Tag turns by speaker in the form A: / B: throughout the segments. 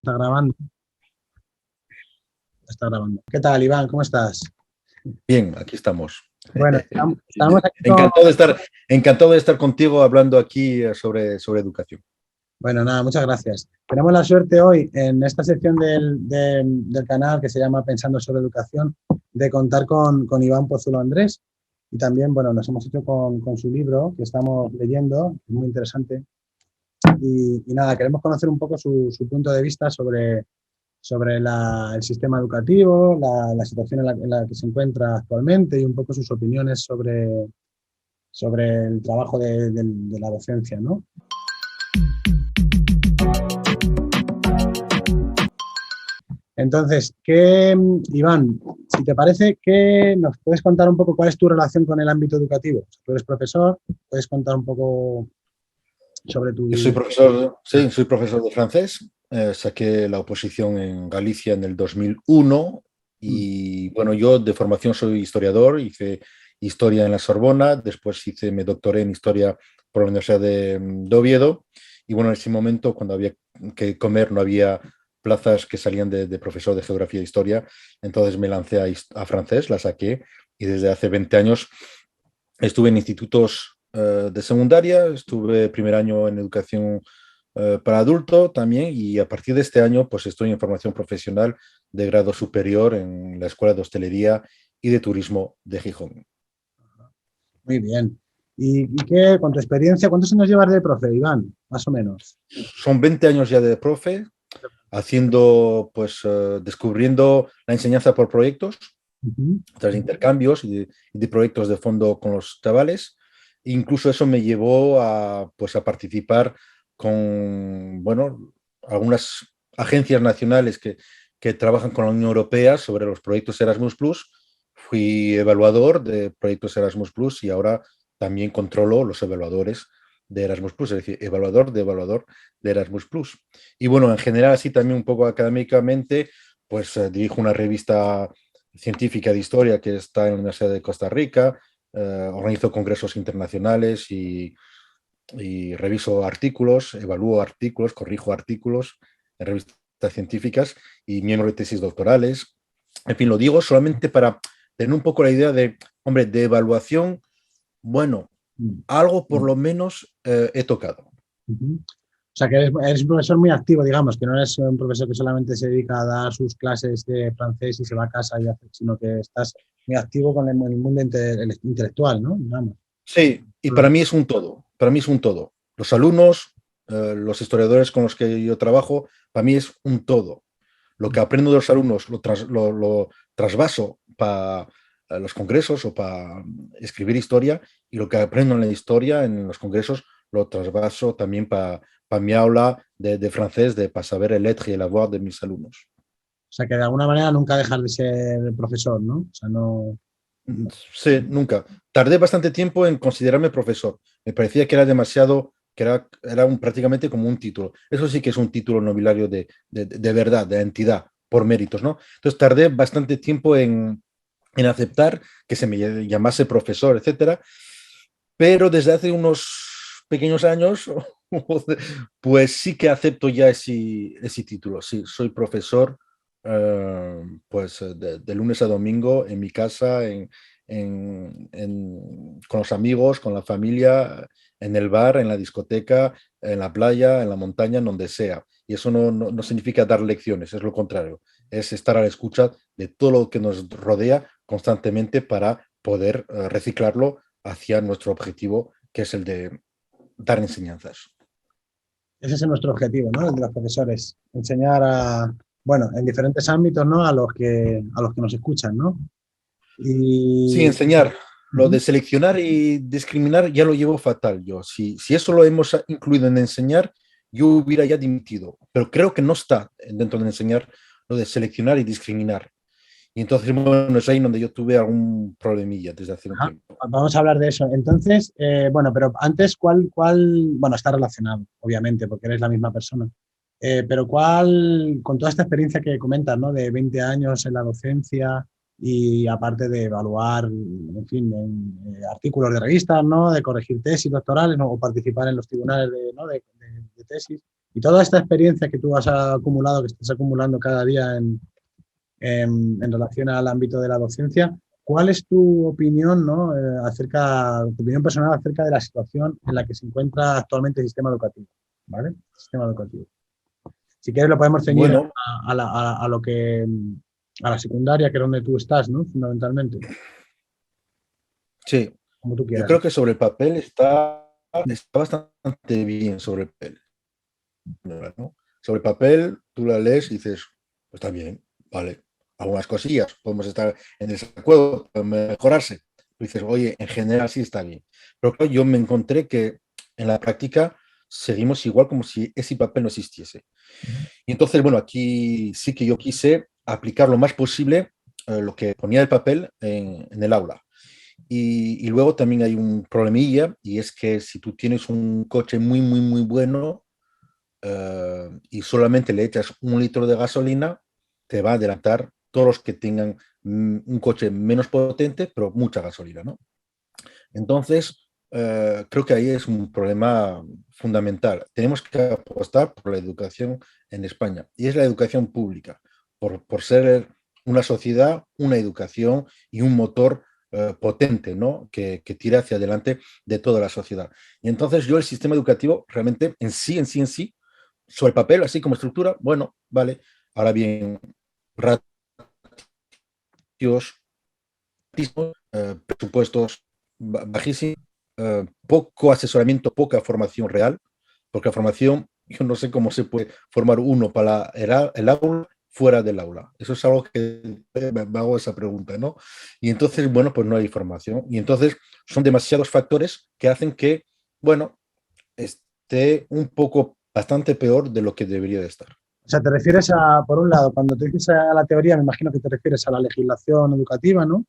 A: Está grabando. Está grabando. ¿Qué tal, Iván? ¿Cómo estás?
B: Bien, aquí estamos.
A: Bueno, estamos aquí con...
B: Encantado de estar contigo hablando aquí sobre educación.
A: Bueno, nada, muchas gracias. Tenemos la suerte hoy en esta sección del canal que se llama Pensando sobre Educación de contar con Iván Pozuelo Andrés y también, bueno, nos hemos hecho con su libro que estamos leyendo, muy interesante. Y nada, queremos conocer un poco su punto de vista sobre el sistema educativo, la situación en la que se encuentra actualmente y un poco sus opiniones sobre el trabajo de la docencia, ¿no? Entonces, Iván, si te parece, ¿nos puedes contar un poco cuál es tu relación con el ámbito educativo? Tú eres profesor, ¿puedes contar un poco sobre tu...
B: Yo soy profesor, sí, soy profesor de francés. Saqué la oposición en Galicia en el 2001 y bueno, yo de formación soy historiador, hice historia en la Sorbona, después me doctoré en historia por la Universidad de Oviedo y bueno, en ese momento cuando había que comer no había plazas que salían de profesor de geografía e historia, entonces me lancé a francés, la saqué y desde hace 20 años estuve en institutos de secundaria, estuve primer año en educación para adulto también y a partir de este año pues estoy en formación profesional de grado superior en la Escuela de Hostelería y de Turismo de Gijón.
A: Muy bien. ¿Y con tu experiencia, cuántos años llevas de profe, Iván? Más o menos.
B: Son 20 años ya de profe, haciendo, pues, descubriendo la enseñanza por proyectos, tras intercambios y de proyectos de fondo con los chavales. Incluso eso me llevó pues, a participar con, bueno, algunas agencias nacionales que trabajan con la Unión Europea sobre los proyectos Erasmus+. Fui evaluador de proyectos Erasmus+, y ahora también controlo los evaluadores de Erasmus+, es decir, evaluador de Erasmus+. Y bueno, en general, así también un poco académicamente, pues dirijo una revista científica de historia que está en la Universidad de Costa Rica, organizo congresos internacionales y reviso artículos, evalúo artículos, corrijo artículos en revistas científicas y miembro de tesis doctorales. En fin, lo digo solamente para tener un poco la idea de, hombre, de evaluación, bueno, algo por lo menos he tocado.
A: O sea, que eres un profesor muy activo, digamos, que no eres un profesor que solamente se dedica a dar sus clases de francés y se va a casa, sino que estás muy activo con el mundo intelectual, ¿no? Digamos.
B: Sí, y para mí es un todo, para mí es un todo. Los alumnos, los historiadores con los que yo trabajo, para mí es un todo. Lo que aprendo de los alumnos lo trasvaso para los congresos o para escribir historia, y lo que aprendo en la historia, en los congresos, lo trasvaso también para mi aula de francés, para saber el lettre y el avoir de mis alumnos.
A: O sea, que de alguna manera nunca dejas de ser profesor, ¿no? O sea, no...
B: Sí, nunca. Tardé bastante tiempo en considerarme profesor. Me parecía que era demasiado, que era prácticamente como un título. Eso sí que es un título nobiliario de verdad, de entidad, por méritos, ¿no? Entonces tardé bastante tiempo en aceptar que se me llamase profesor, etcétera. Pero desde hace unos pequeños años, pues sí que acepto ya ese título. Sí, soy profesor, pues de lunes a domingo en mi casa, con los amigos, con la familia, en el bar, en la discoteca, en la playa, en la montaña, en donde sea. Y eso no significa dar lecciones, es lo contrario. Es estar a la escucha de todo lo que nos rodea constantemente para poder reciclarlo hacia nuestro objetivo, que es el de dar enseñanzas.
A: Ese es nuestro objetivo, ¿no? El de los profesores. Enseñar bueno, en diferentes ámbitos, ¿no? A los que nos escuchan, ¿no?
B: Sí,
A: Y...
B: enseñar. Lo de seleccionar y discriminar ya lo llevo fatal yo. Si eso lo hemos incluido en enseñar, yo hubiera ya dimitido. Pero creo que no está dentro de enseñar lo de seleccionar y discriminar. Y entonces, bueno, es ahí donde yo tuve algún problemilla desde hace un tiempo.
A: Vamos a hablar de eso. Entonces, bueno, pero antes, bueno, está relacionado, obviamente, porque eres la misma persona. Pero con toda esta experiencia que comentas, ¿no? De 20 años en la docencia y aparte de evaluar, en fin, artículos de revistas, ¿no? De corregir tesis doctorales, ¿no? O participar en los tribunales de tesis. Y toda esta experiencia que tú has acumulado, que estás acumulando cada día en relación al ámbito de la docencia, ¿cuál es tu opinión, ¿no? Tu opinión personal acerca de la situación en la que se encuentra actualmente el sistema educativo? ¿Vale? El sistema educativo. Si quieres lo podemos ceñir
B: Bueno,
A: a la secundaria, que es donde tú estás, ¿no? Fundamentalmente,
B: sí,
A: como tú
B: yo
A: quieras.
B: creo que sobre el papel está bastante bien sobre el papel, ¿no? Sobre el papel, tú la lees y dices, pues está bien, vale. Algunas cosillas, podemos estar en desacuerdo, puede mejorarse. Tú dices, oye, en general sí está bien. Pero claro, yo me encontré que en la práctica seguimos igual como si ese papel no existiese. Y entonces, bueno, aquí sí que yo quise aplicar lo más posible lo que ponía el papel en el aula. Y luego también hay un problemilla, y es que si tú tienes un coche muy, muy, muy bueno y solamente le echas 1 litro de gasolina, te va a adelantar todos los que tengan un coche menos potente, pero mucha gasolina, ¿no? Entonces, creo que ahí es un problema fundamental. Tenemos que apostar por la educación en España, y es la educación pública, por ser una sociedad, una educación y un motor potente, ¿no? Que tira hacia adelante de toda la sociedad. Y entonces yo el sistema educativo realmente en sí, sobre el papel, así como estructura, bueno, vale. Ahora bien, ratios, presupuestos bajísimos, poco asesoramiento, poca formación real, porque la formación, yo no sé cómo se puede formar uno para el aula fuera del aula. Eso es algo que me hago esa pregunta, ¿no? Y entonces, bueno, pues no hay formación. Y entonces son demasiados factores que hacen que, bueno, esté un poco bastante peor de lo que debería de estar.
A: O sea, te refieres por un lado, cuando te dices a la teoría, me imagino que te refieres a la legislación educativa, ¿no?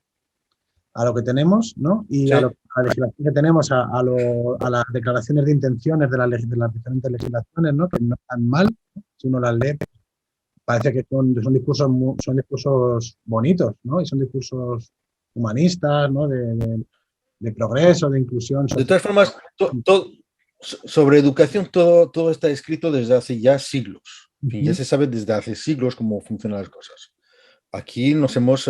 A: A lo que tenemos, ¿no? Y a
B: Sí,
A: la legislación que tenemos, a las declaraciones de intenciones de las diferentes legislaciones, ¿no? Que no están mal, ¿no? Si uno las lee, parece que son discursos bonitos, ¿no? Y son discursos humanistas, ¿no? De progreso, de inclusión
B: de
A: social.
B: todas formas, sobre educación todo está escrito desde hace ya siglos. En fin, ya
A: Ujú.
B: se sabe desde hace siglos cómo funcionan las cosas. Aquí nos hemos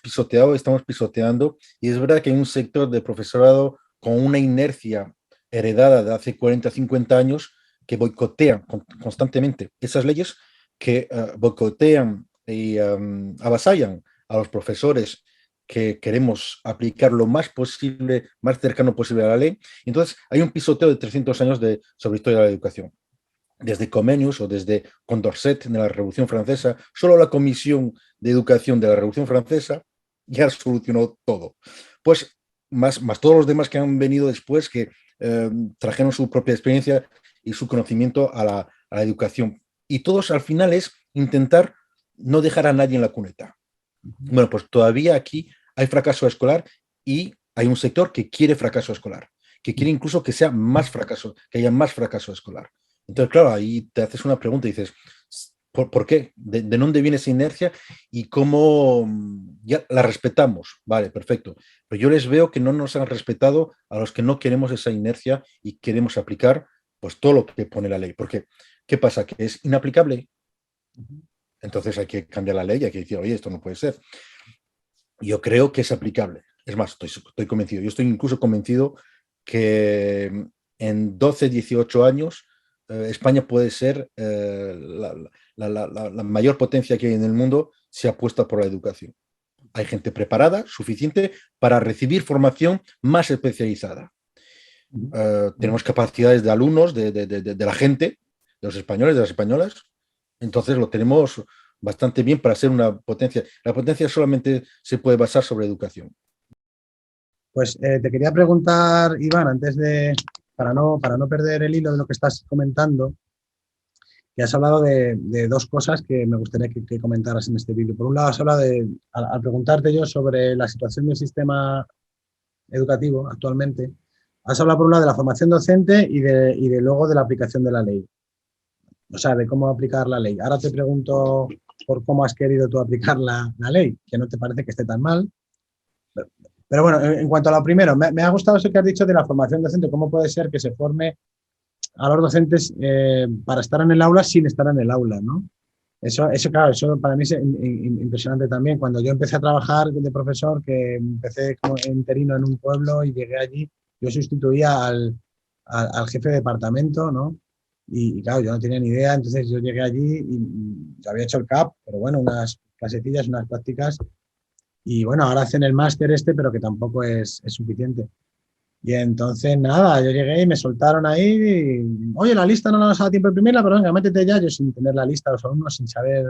B: pisoteado, estamos pisoteando, y es verdad que hay un sector de profesorado con una inercia heredada de hace 40, 50 años que boicotean constantemente esas leyes, que boicotean y avasallan a los profesores que queremos aplicar lo más posible, más cercano posible a la ley. Entonces, hay un pisoteo de 300 años sobre historia de la educación. Desde Comenius o desde Condorcet en la Revolución Francesa, solo la Comisión de Educación de la Revolución Francesa ya solucionó todo. Pues más todos los demás que han venido después, que trajeron su propia experiencia y su conocimiento a la educación. Y todos al final es intentar no dejar a nadie en la cuneta. Bueno, pues todavía aquí hay fracaso escolar, y hay un sector que quiere fracaso escolar, que quiere incluso que sea más fracaso, que haya más fracaso escolar. Entonces, claro, ahí te haces una pregunta y dices, ¿por qué? ¿De dónde viene esa inercia y cómo ya la respetamos? Vale, perfecto. Pero yo les veo que no nos han respetado a los que no queremos esa inercia y queremos aplicar pues todo lo que pone la ley. Porque, ¿qué pasa? Que es inaplicable. Entonces hay que cambiar la ley, hay que decir, oye, esto no puede ser. Yo creo que es aplicable. Es más, estoy convencido. Yo estoy incluso convencido que en 12, 18 años España puede ser la mayor potencia que hay en el mundo si apuesta por la educación. Hay gente preparada, suficiente para recibir formación más especializada. Tenemos capacidades de alumnos, de la gente, de los españoles, de las españolas. Entonces lo tenemos bastante bien para ser una potencia. La potencia solamente se puede basar sobre educación.
A: Pues te quería preguntar, Iván, para no perder el hilo de lo que estás comentando, que has hablado de dos cosas que me gustaría que comentaras en este vídeo. Por un lado, has hablado al preguntarte yo sobre la situación del sistema educativo actualmente, has hablado por un lado de la formación docente y de luego de la aplicación de la ley, o sea, de cómo aplicar la ley. Ahora te pregunto por cómo has querido tú aplicar la ley, que no te parece que esté tan mal. Pero bueno, en cuanto a lo primero, me ha gustado eso que has dicho de la formación docente. ¿Cómo puede ser que se forme a los docentes para estar en el aula sin estar en el aula, ¿no? Eso claro, eso para mí es impresionante también. Cuando yo empecé a trabajar de profesor, que empecé como interino en un pueblo y llegué allí, yo sustituía al jefe de departamento, ¿no? Y claro, yo no tenía ni idea, entonces yo llegué allí y yo había hecho el CAP, pero bueno, unas clasecillas, unas prácticas, y bueno, ahora hacen el máster este, pero que tampoco es suficiente. Y entonces, nada, yo llegué y me soltaron ahí, y, oye, la lista no la vas a dar tiempo de imprimirla, pero venga, métete ya, yo sin tener la lista de los alumnos, sin saber.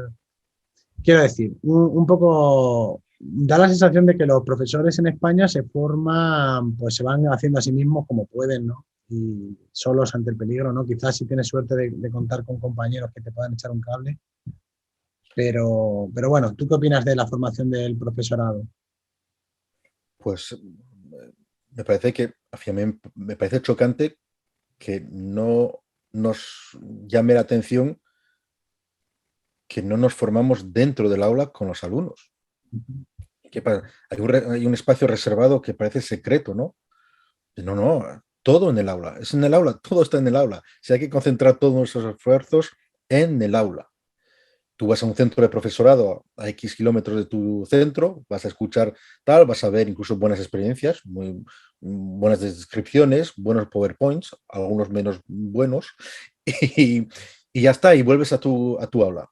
A: Quiero decir, un poco, da la sensación de que los profesores en España se forman, pues se van haciendo a sí mismos como pueden, ¿no? Y solos ante el peligro, ¿no? Quizás si tienes suerte de contar con compañeros que te puedan echar un cable, pero bueno, ¿tú qué opinas de la formación del profesorado?
B: Pues me parece que, a mí me parece chocante que no nos llame la atención que no nos formamos dentro del aula con los alumnos. Hay un espacio reservado que parece secreto, ¿no? No, no, todo en el aula. Es en el aula, todo está en el aula. Si hay que concentrar todos nuestros esfuerzos en el aula. Tú vas a un centro de profesorado a X kilómetros de tu centro, vas a escuchar tal, vas a ver incluso buenas experiencias, muy buenas descripciones, buenos PowerPoints, algunos menos buenos, y, y ya está, y vuelves a tu aula.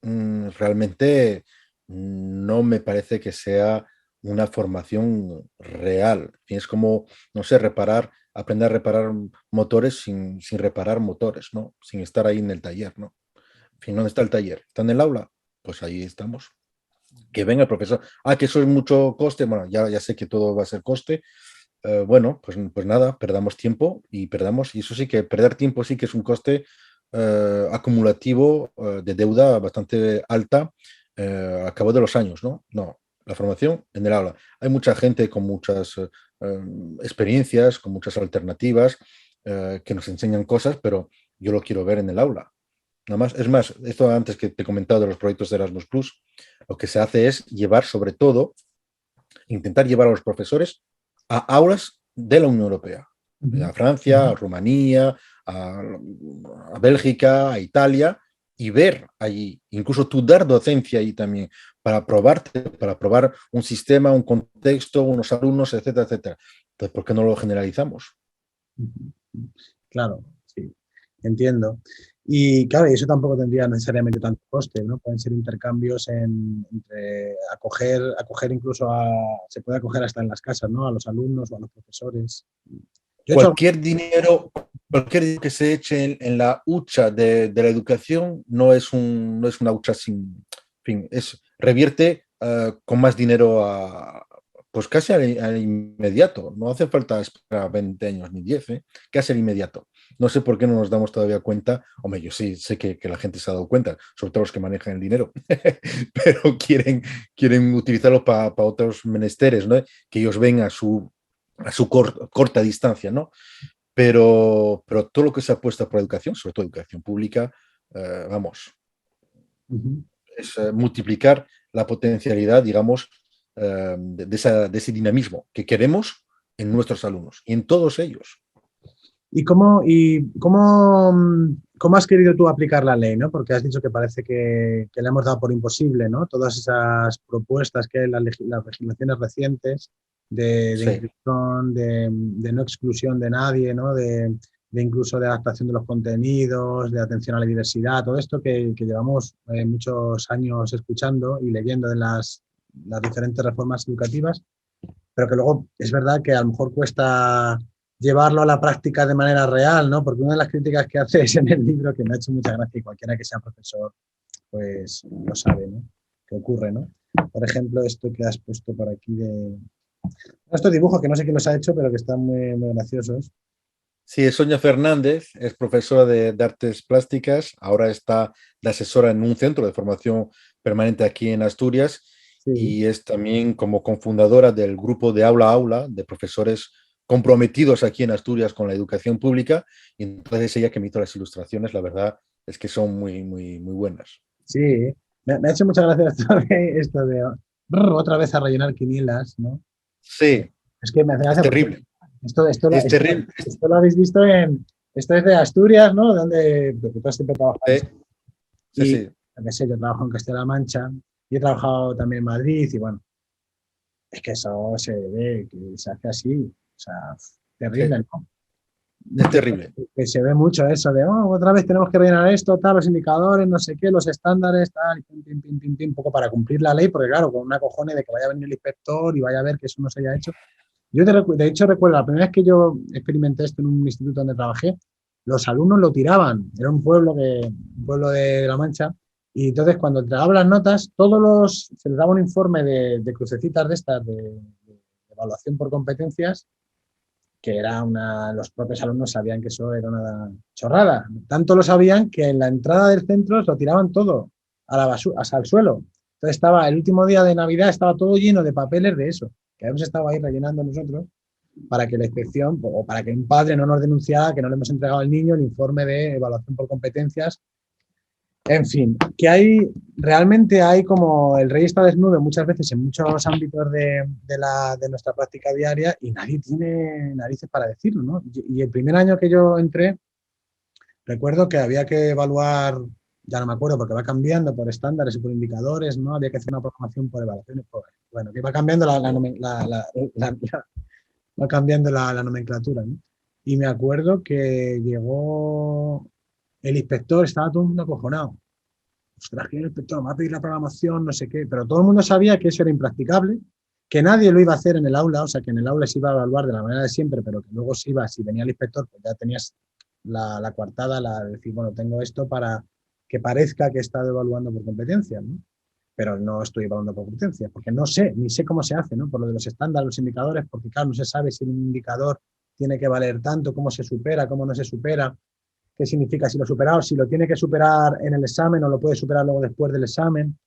B: Realmente no me parece que sea una formación real. Es como, no sé, aprender a reparar motores sin reparar motores, ¿no? Sin estar ahí en el taller, ¿no? En fin, ¿dónde está el taller? ¿Está en el aula? Pues ahí estamos. Que venga el profesor. Ah, que eso es mucho coste. Bueno, ya sé que todo va a ser coste. Bueno, pues nada, perdamos tiempo y eso sí que perder tiempo sí que es un coste acumulativo de deuda bastante alta a cabo de los años, ¿no? No, la formación en el aula. Hay mucha gente con muchas experiencias, con muchas alternativas que nos enseñan cosas, pero yo lo quiero ver en el aula. Nada más, es más, esto antes que te he comentado de los proyectos de Erasmus Plus, lo que se hace es llevar sobre todo, intentar llevar a los profesores a aulas de la Unión Europea, a Francia, a Rumanía, a Bélgica, a Italia, y ver allí, incluso tú dar docencia ahí también, para probar un sistema, un contexto, unos alumnos, etcétera, etcétera. Entonces, ¿por qué no lo generalizamos?
A: Claro, sí, entiendo. Y claro, y eso tampoco tendría necesariamente tanto coste, ¿no? Pueden ser intercambios entre acoger incluso se puede acoger hasta en las casas, ¿no? A los alumnos o a los profesores. Yo he hecho,
B: Cualquier dinero, cualquier dinero que se eche en la hucha de la educación no es una hucha sin fin, revierte con más dinero pues casi al inmediato. No hace falta esperar 20 años ni 10, casi al inmediato. No sé por qué no nos damos todavía cuenta. Hombre, yo sí sé que la gente se ha dado cuenta, sobre todo los que manejan el dinero, pero quieren utilizarlo para otros menesteres, ¿no? Que ellos ven a su corta distancia, ¿no? Pero todo lo que se apuesta por educación, sobre todo educación pública, vamos, es multiplicar la potencialidad, digamos, de ese dinamismo que queremos en nuestros alumnos y en todos ellos.
A: ¿Y cómo has querido tú aplicar la ley, ¿no? Porque has dicho que parece que le hemos dado por imposible, ¿no? Todas esas propuestas que hay en las legislaciones recientes de
B: Sí.
A: inclusión, de no exclusión de nadie, ¿no? De incluso de adaptación de los contenidos, de atención a la diversidad, todo esto que llevamos muchos años escuchando y leyendo en las diferentes reformas educativas, pero que luego es verdad que a lo mejor cuesta llevarlo a la práctica de manera real, ¿no? Porque una de las críticas que haces en el libro, que me ha hecho mucha gracia y cualquiera que sea profesor, pues lo sabe, ¿no? Que ocurre, ¿no? Por ejemplo, esto que has puesto por aquí de... Estos dibujos que no sé quién los ha hecho, pero que están muy, muy graciosos.
B: Sí, Sonia Fernández es profesora de artes plásticas, ahora está de asesora en un centro de formación permanente aquí en Asturias
A: Sí.
B: y es también como cofundadora del grupo de Aula a Aula de profesores comprometidos aquí en Asturias con la educación pública y entonces ella que me hizo las ilustraciones, la verdad es que son muy, muy, muy buenas.
A: Sí, me ha hecho mucha gracia esto de otra vez a rellenar quinielas, ¿no?
B: Sí,
A: Es que me hace
B: es
A: gracia porque
B: terrible,
A: esto, esto,
B: es
A: esto,
B: terrible.
A: esto lo habéis visto Esto es de Asturias, ¿no? Porque tú siempre trabajas.
B: Sí,
A: Y,
B: sí.
A: qué sé, yo trabajo en Castilla-La Mancha y he trabajado también en Madrid y bueno, es que eso se ve, que se hace así, o sea,
B: Sí,
A: terrible, ¿no?
B: es terrible.
A: Que se ve mucho eso de, oh, otra vez tenemos que rellenar esto, tal, los indicadores, no sé qué, los estándares, tal, y pim, pim, pim, pim, pim, un poco para cumplir la ley, porque claro, con una cojones de que vaya a venir el inspector y vaya a ver que eso no se haya hecho. Yo de hecho recuerdo, la primera vez que yo experimenté esto en un instituto donde trabajé, los alumnos lo tiraban, era un pueblo de La Mancha, y entonces cuando entregaban las notas, se les daba un informe de crucecitas de estas, de evaluación por competencias, que los propios alumnos sabían que eso era una chorrada. Tanto lo sabían que en la entrada del centro lo tiraban todo a la basura, hasta al suelo. Entonces estaba el último día de Navidad, estaba todo lleno de papeles de eso, que hemos estado ahí rellenando nosotros para que la inspección o para que un padre no nos denunciara que no le hemos entregado al niño el informe de evaluación por competencias. En fin, realmente hay como el rey está desnudo muchas veces en muchos ámbitos de nuestra práctica diaria y nadie tiene narices para decirlo, ¿no? Y el primer año que yo entré, recuerdo que había que evaluar, ya no me acuerdo porque va cambiando por estándares y por indicadores, ¿no? Había que hacer una programación por evaluaciones, bueno, que va cambiando va cambiando la nomenclatura, ¿no? Y me acuerdo que llegó el inspector, estaba todo el mundo acojonado. Ostras, que el inspector me va a pedir la programación, no sé qué, pero todo el mundo sabía que eso era impracticable, que nadie lo iba a hacer en el aula, o sea, que en el aula se iba a evaluar de la manera de siempre, pero que luego si venía el inspector, pues ya tenías la coartada, la de decir, bueno, tengo esto para que parezca que he estado evaluando por competencia, ¿no? Pero no estoy evaluando por competencia, porque no sé, ni sé cómo se hace, ¿no? Por lo de los estándares, los indicadores, porque claro, no se sabe si un indicador tiene que valer tanto, cómo se supera, cómo no se supera, qué significa si lo superado, si lo tiene que superar en el examen o lo puede superar luego después del examen.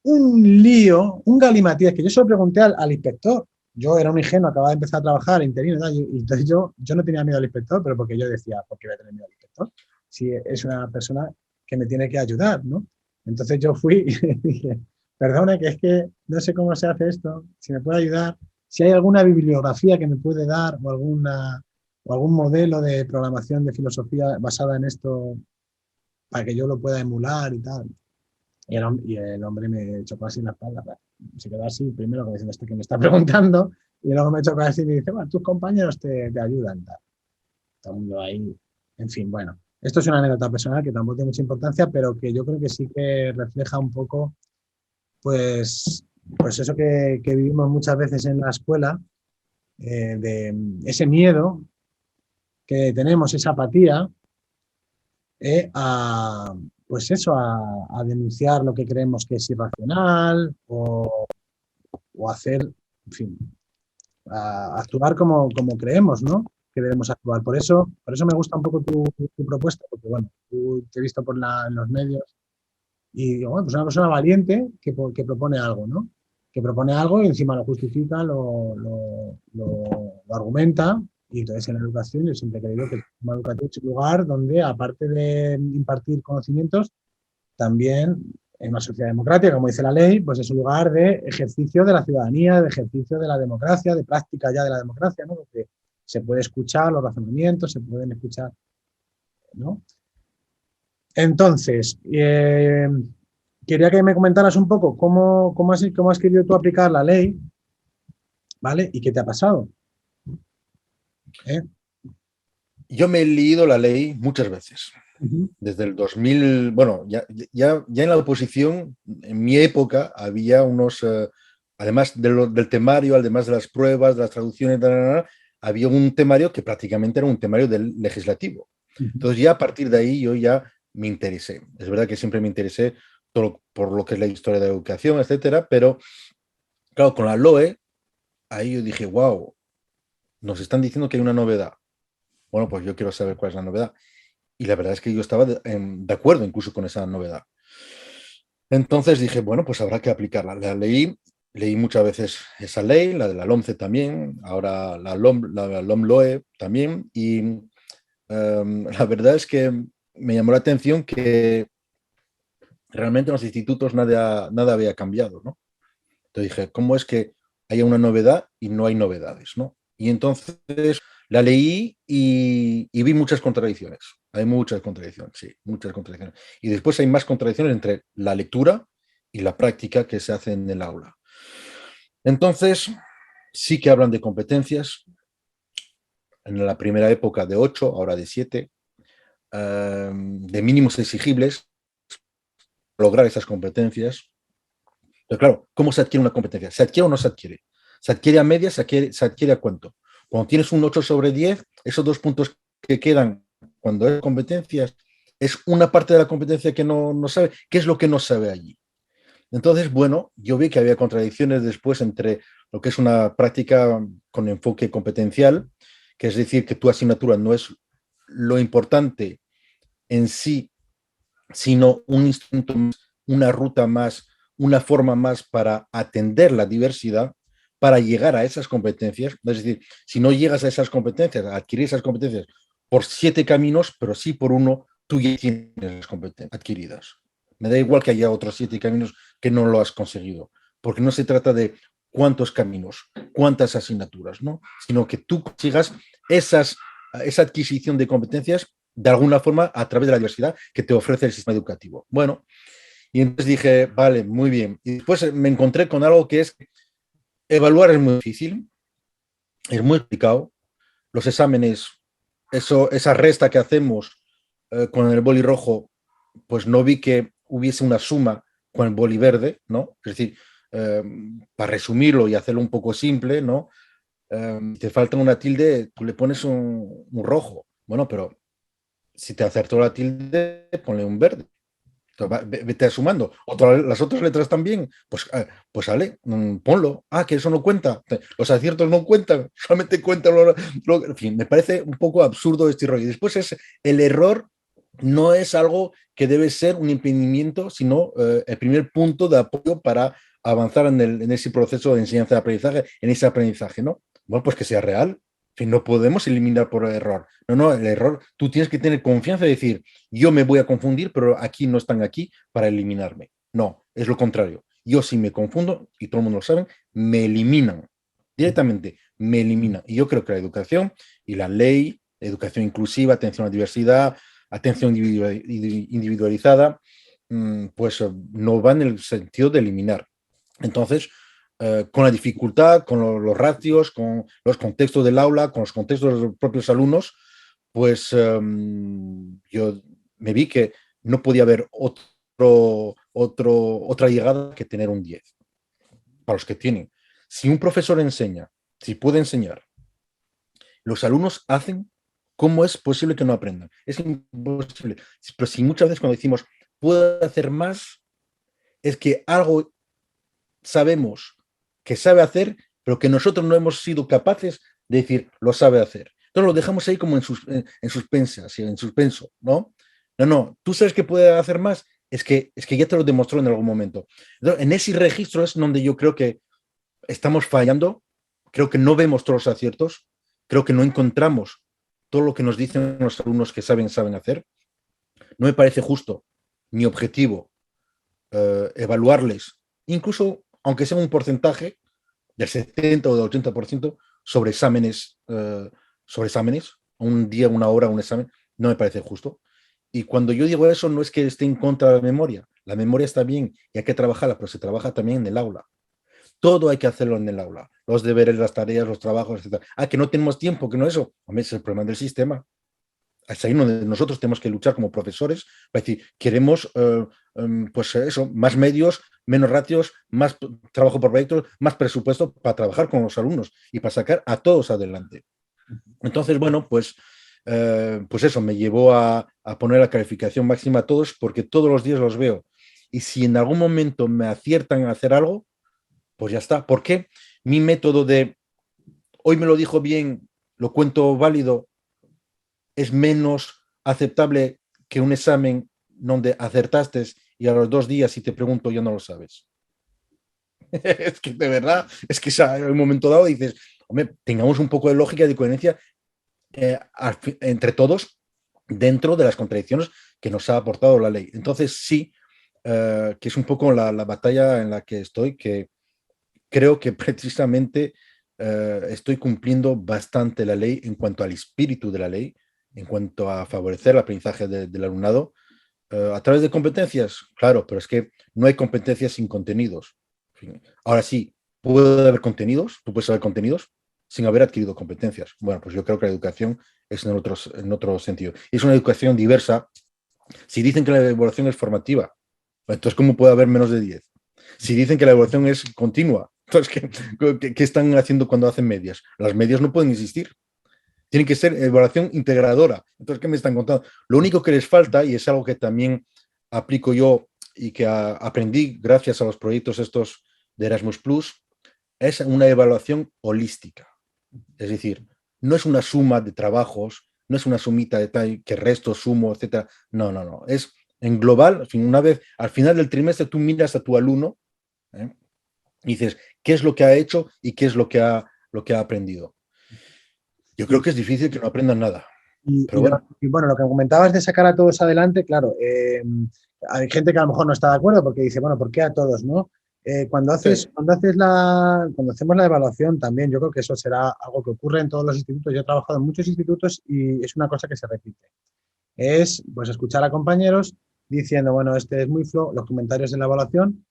A: Un lío, un galimatías, que yo se lo pregunté al inspector. Yo era un ingenuo, acababa de empezar a trabajar, interino, y entonces yo no tenía miedo al inspector, pero porque yo decía, ¿por qué voy a tener miedo al inspector? Si es una persona que me tiene que ayudar, ¿no? Entonces yo fui y dije, perdone, que es que no sé cómo se hace esto, si me puede ayudar, si hay alguna bibliografía que me puede dar o algún modelo de programación de filosofía basada en esto para que yo lo pueda emular y tal. Y el hombre me chocó así en la espalda. Se quedó así, primero como diciendo, que me está preguntando, y luego me chocó así y me dice, bueno, tus compañeros te ayudan. Tal. Todo el mundo ahí. En fin, bueno. Esto es una anécdota personal que tampoco tiene mucha importancia, pero que yo creo que sí que refleja un poco, pues eso que vivimos muchas veces en la escuela, de ese miedo que tenemos, esa apatía, a, pues eso, a denunciar lo que creemos que es irracional o hacer, en fin, a actuar como creemos, ¿no? Que debemos actuar. Por eso me gusta un poco tu propuesta, porque bueno, te he visto en los medios y digo, bueno, pues una persona valiente que propone algo, ¿no? Que propone algo y encima lo justifica, lo argumenta. Y entonces en la educación yo siempre he creído que el sistema educativo es un lugar donde, aparte de impartir conocimientos, también en una sociedad democrática, como dice la ley, pues es un lugar de ejercicio de la ciudadanía, de ejercicio de la democracia, de práctica ya de la democracia, ¿no? Porque se puede escuchar los razonamientos, se pueden escuchar, ¿no? Entonces, quería que me comentaras un poco cómo has querido tú aplicar la ley, ¿vale? ¿Y qué te ha pasado? ¿Eh?
B: Yo me he leído la ley muchas veces. Desde el 2000, bueno, ya en la oposición, en mi época, había unos, además del temario, además de las pruebas, de las traducciones, había un temario que prácticamente era un temario del legislativo. Entonces ya a partir de ahí yo ya me interesé. Es verdad que siempre me interesé por lo que es la historia de la educación, etcétera, pero claro, con la LOE, ahí yo dije, wow, nos están diciendo que hay una novedad. Bueno, pues yo quiero saber cuál es la novedad. Y la verdad es que yo estaba de acuerdo incluso con esa novedad. Entonces dije, bueno, pues habrá que aplicarla. Leí muchas veces esa ley, la de la LOMCE también, ahora la LOMLOE también, y la verdad es que me llamó la atención que realmente en los institutos nada había cambiado, ¿no? Entonces dije, ¿cómo es que haya una novedad y no hay novedades, ¿no? Y entonces La leí y vi muchas contradicciones. Hay muchas contradicciones, sí, muchas contradicciones. Y después hay más contradicciones entre la lectura y la práctica que se hace en el aula. Entonces, sí que hablan de competencias. En la primera época de 8, ahora de 7, de mínimos exigibles, lograr esas competencias. Pero claro, ¿cómo se adquiere una competencia? ¿Se adquiere o no se adquiere? ¿Se adquiere a media? ¿Se adquiere a cuánto? Cuando tienes un 8 sobre 10, esos 2 puntos que quedan cuando es competencias, es una parte de la competencia que no sabe. ¿Qué es lo que no sabe allí? Entonces, bueno, yo vi que había contradicciones después entre lo que es una práctica con enfoque competencial, que es decir, que tu asignatura no es lo importante en sí, sino un instrumento más, una ruta más, una forma más para atender la diversidad, para llegar a esas competencias. Es decir, si no llegas a esas competencias, a adquirir esas competencias por 7 caminos, pero sí por uno, tú ya tienes las competencias adquiridas. Me da igual que haya otros 7 caminos que no lo has conseguido, porque no se trata de cuántos caminos, cuántas asignaturas, ¿no? Sino que tú consigas esa adquisición de competencias de alguna forma a través de la diversidad que te ofrece el sistema educativo. Bueno, y entonces dije, vale, muy bien. Y después me encontré con algo que es, evaluar es muy difícil, es muy complicado. Los exámenes, esa resta que hacemos con el boli rojo, pues no vi que hubiese una suma con el boli verde, ¿no? Es decir, para resumirlo y hacerlo un poco simple, ¿no? Te falta una tilde, tú le pones un rojo. Bueno, pero si te acertó la tilde, ponle un verde. Vete sumando. Las otras letras también, pues vale, ponlo. Ah, que eso no cuenta. Los aciertos no cuentan, solamente cuentan en fin, me parece un poco absurdo este rollo. Y después el error no es algo que debe ser un impedimento, sino el primer punto de apoyo para avanzar en ese proceso de enseñanza de aprendizaje, en ese aprendizaje, ¿no? Bueno, pues que sea real. Que no podemos eliminar por error. No, el error, tú tienes que tener confianza y decir, yo me voy a confundir, pero aquí no están aquí para eliminarme. No, es lo contrario. Yo si me confundo, y todo el mundo lo sabe, me eliminan. Directamente, me eliminan. Y yo creo que la educación y la ley, educación inclusiva, atención a la diversidad, atención individualizada, pues no va en el sentido de eliminar. Entonces, con la dificultad, con los ratios, con los contextos del aula, con los contextos de los propios alumnos, pues yo me vi que no podía haber otra llegada que tener un 10 para los que tienen. Si un profesor enseña, si puede enseñar, los alumnos hacen, ¿cómo es posible que no aprendan? Es imposible. Pero si muchas veces cuando decimos, puedo hacer más, es que algo sabemos que sabe hacer, pero que nosotros no hemos sido capaces de decir, lo sabe hacer. Entonces lo dejamos ahí como en suspenso, ¿no? No, tú sabes que puede hacer más, es que ya te lo demostró en algún momento. Entonces, en ese registro es donde yo creo que estamos fallando, creo que no vemos todos los aciertos, creo que no encontramos todo lo que nos dicen los alumnos que saben hacer. No me parece justo ni objetivo evaluarles, incluso aunque sea un porcentaje del 70 o del 80% sobre exámenes, un día, una hora, un examen, no me parece justo. Y cuando yo digo eso, no es que esté en contra de la memoria está bien y hay que trabajarla, pero se trabaja también en el aula. Todo hay que hacerlo en el aula, los deberes, las tareas, los trabajos, etc. Ah, que no tenemos tiempo, que no eso. Hombre, es el problema del sistema. Hasta ahí donde nosotros tenemos que luchar como profesores para decir, queremos pues eso, más medios, menos ratios, más trabajo por proyectos, más presupuesto para trabajar con los alumnos y para sacar a todos adelante. Entonces, bueno, pues eso me llevó a poner la calificación máxima a todos porque todos los días los veo. Y si en algún momento me aciertan a hacer algo, pues ya está. ¿Por qué? Mi método de hoy me lo dijo bien, lo cuento válido, es menos aceptable que un examen donde acertaste y a los 2 días si te pregunto ya no lo sabes. Es que de verdad, es que en un momento dado dices, hombre, tengamos un poco de lógica y de coherencia entre todos dentro de las contradicciones que nos ha aportado la ley. Entonces sí, que es un poco la batalla en la que estoy, que creo que precisamente estoy cumpliendo bastante la ley en cuanto al espíritu de la ley, en cuanto a favorecer el aprendizaje del alumnado. A través de competencias, claro, pero es que no hay competencias sin contenidos. Ahora sí, puede haber contenidos, tú puedes saber contenidos sin haber adquirido competencias. Bueno, pues yo creo que la educación es en otro sentido. Es una educación diversa. Si dicen que la evaluación es formativa, entonces ¿cómo puede haber menos de 10? Si dicen que la evaluación es continua, entonces ¿qué están haciendo cuando hacen medias? Las medias no pueden existir. Tiene que ser evaluación integradora. Entonces, ¿qué me están contando? Lo único que les falta, y es algo que también aplico yo y que aprendí gracias a los proyectos estos de Erasmus Plus, es una evaluación holística. Es decir, no es una suma de trabajos, no es una sumita de tal, que resto, sumo, etcétera. No, no, no. Es en global, una vez al final del trimestre tú miras a tu alumno, ¿eh? Y dices, ¿qué es lo que ha hecho y qué es lo que ha aprendido? Yo creo que es difícil que no aprendan nada. Pero bueno.
A: Y bueno, lo que comentabas de sacar a todos adelante, claro, hay gente que a lo mejor no está de acuerdo porque dice, bueno, ¿por qué a todos, no?
B: Sí.
A: Cuando hacemos la evaluación también, yo creo que eso será algo que ocurre en todos los institutos. Yo he trabajado en muchos institutos y es una cosa que se repite. Es, pues, escuchar a compañeros diciendo, bueno, este es muy flojo, los comentarios en la evaluación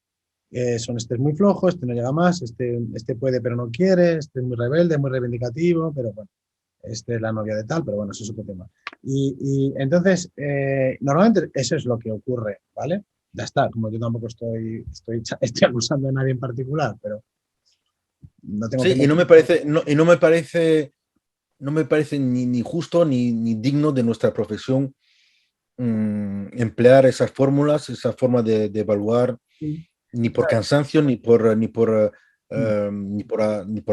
A: son, este es muy flojo, este no llega más, este puede pero no quiere, este es muy rebelde, muy reivindicativo, pero bueno, este es la novia de tal, pero bueno, eso es otro tema. Y entonces, normalmente eso es lo que ocurre, ¿vale? Ya está, como yo tampoco estoy acusando a nadie en particular, pero no tengo
B: Sí,
A: que...
B: y no me parece, no me parece ni justo ni digno de nuestra profesión emplear esas fórmulas, esa forma de evaluar, ni por cansancio, ni por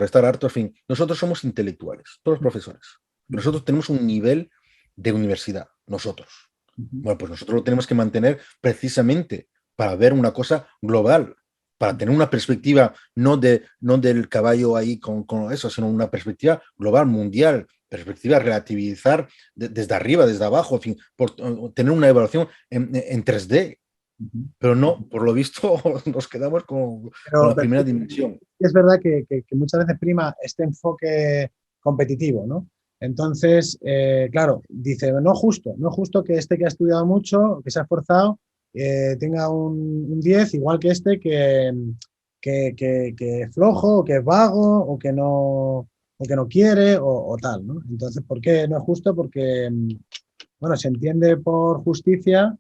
B: estar harto. En fin, nosotros somos intelectuales, todos los profesores. Nosotros tenemos un nivel de universidad, nosotros. Bueno, pues nosotros lo tenemos que mantener precisamente para ver una cosa global, para tener una perspectiva no del caballo ahí con eso, sino una perspectiva global, mundial, perspectiva relativizar desde arriba, desde abajo, en fin, por tener una evaluación en 3D. Pero no, por lo visto nos quedamos con la
A: Pero
B: primera dimensión.
A: es verdad que muchas veces prima este enfoque competitivo, ¿no? Entonces, claro, dice, no justo que este que ha estudiado mucho, que se ha esforzado, tenga un 10, igual que este que es flojo, o que es vago, o que no quiere, o tal, ¿no? Entonces, ¿por qué no es justo? Porque, bueno, se entiende por justicia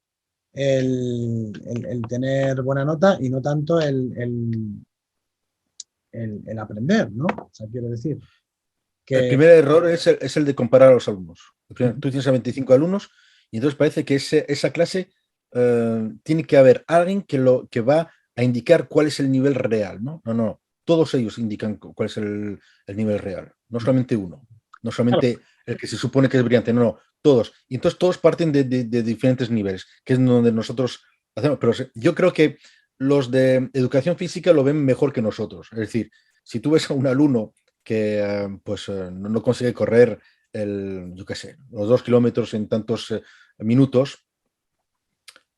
A: el tener buena nota y no tanto el aprender, ¿no? O sea, quiero decir
B: El
A: que...
B: primer error es el de comparar a los alumnos. Tú tienes a 25 alumnos y entonces parece que esa clase tiene que haber alguien que va a indicar cuál es el nivel real, ¿no? No, no. Todos ellos indican cuál es el nivel real. No solamente uno. No solamente el que se supone que es brillante. No, no. Todos. Y entonces todos parten de diferentes niveles, que es donde nosotros hacemos. Pero yo creo que los de educación física lo ven mejor que nosotros. Es decir, si tú ves a un alumno que no consigue correr yo qué sé, los 2 kilómetros en tantos minutos,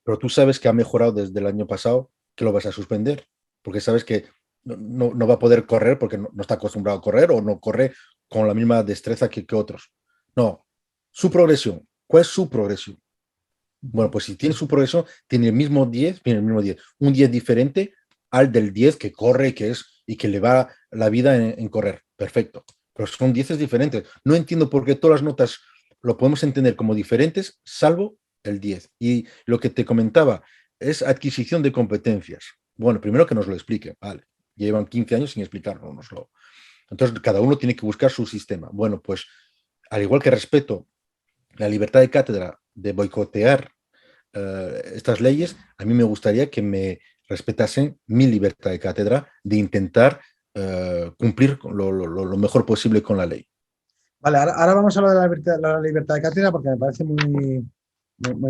B: pero tú sabes que ha mejorado desde el año pasado, que lo vas a suspender, porque sabes que no va a poder correr porque no está acostumbrado a correr o no corre con la misma destreza que otros. No, su progresión. ¿Cuál es su progresión? Bueno, pues si tiene su progresión, tiene el mismo 10, un 10 diferente al del 10 que corre y que le va la vida en correr. Perfecto. Pero son 10 diferentes. No entiendo por qué todas las notas lo podemos entender como diferentes, salvo el 10. Y lo que te comentaba es adquisición de competencias. Bueno, primero que nos lo explique. Vale, llevan 15 años sin explicárnoslo. Entonces, cada uno tiene que buscar su sistema. Bueno, pues al igual que respeto la libertad de cátedra de boicotear estas leyes, a mí me gustaría que me respetasen mi libertad de cátedra de intentar cumplir lo mejor posible con la ley.
A: Vale, ahora vamos a hablar de la libertad de cátedra porque me parece muy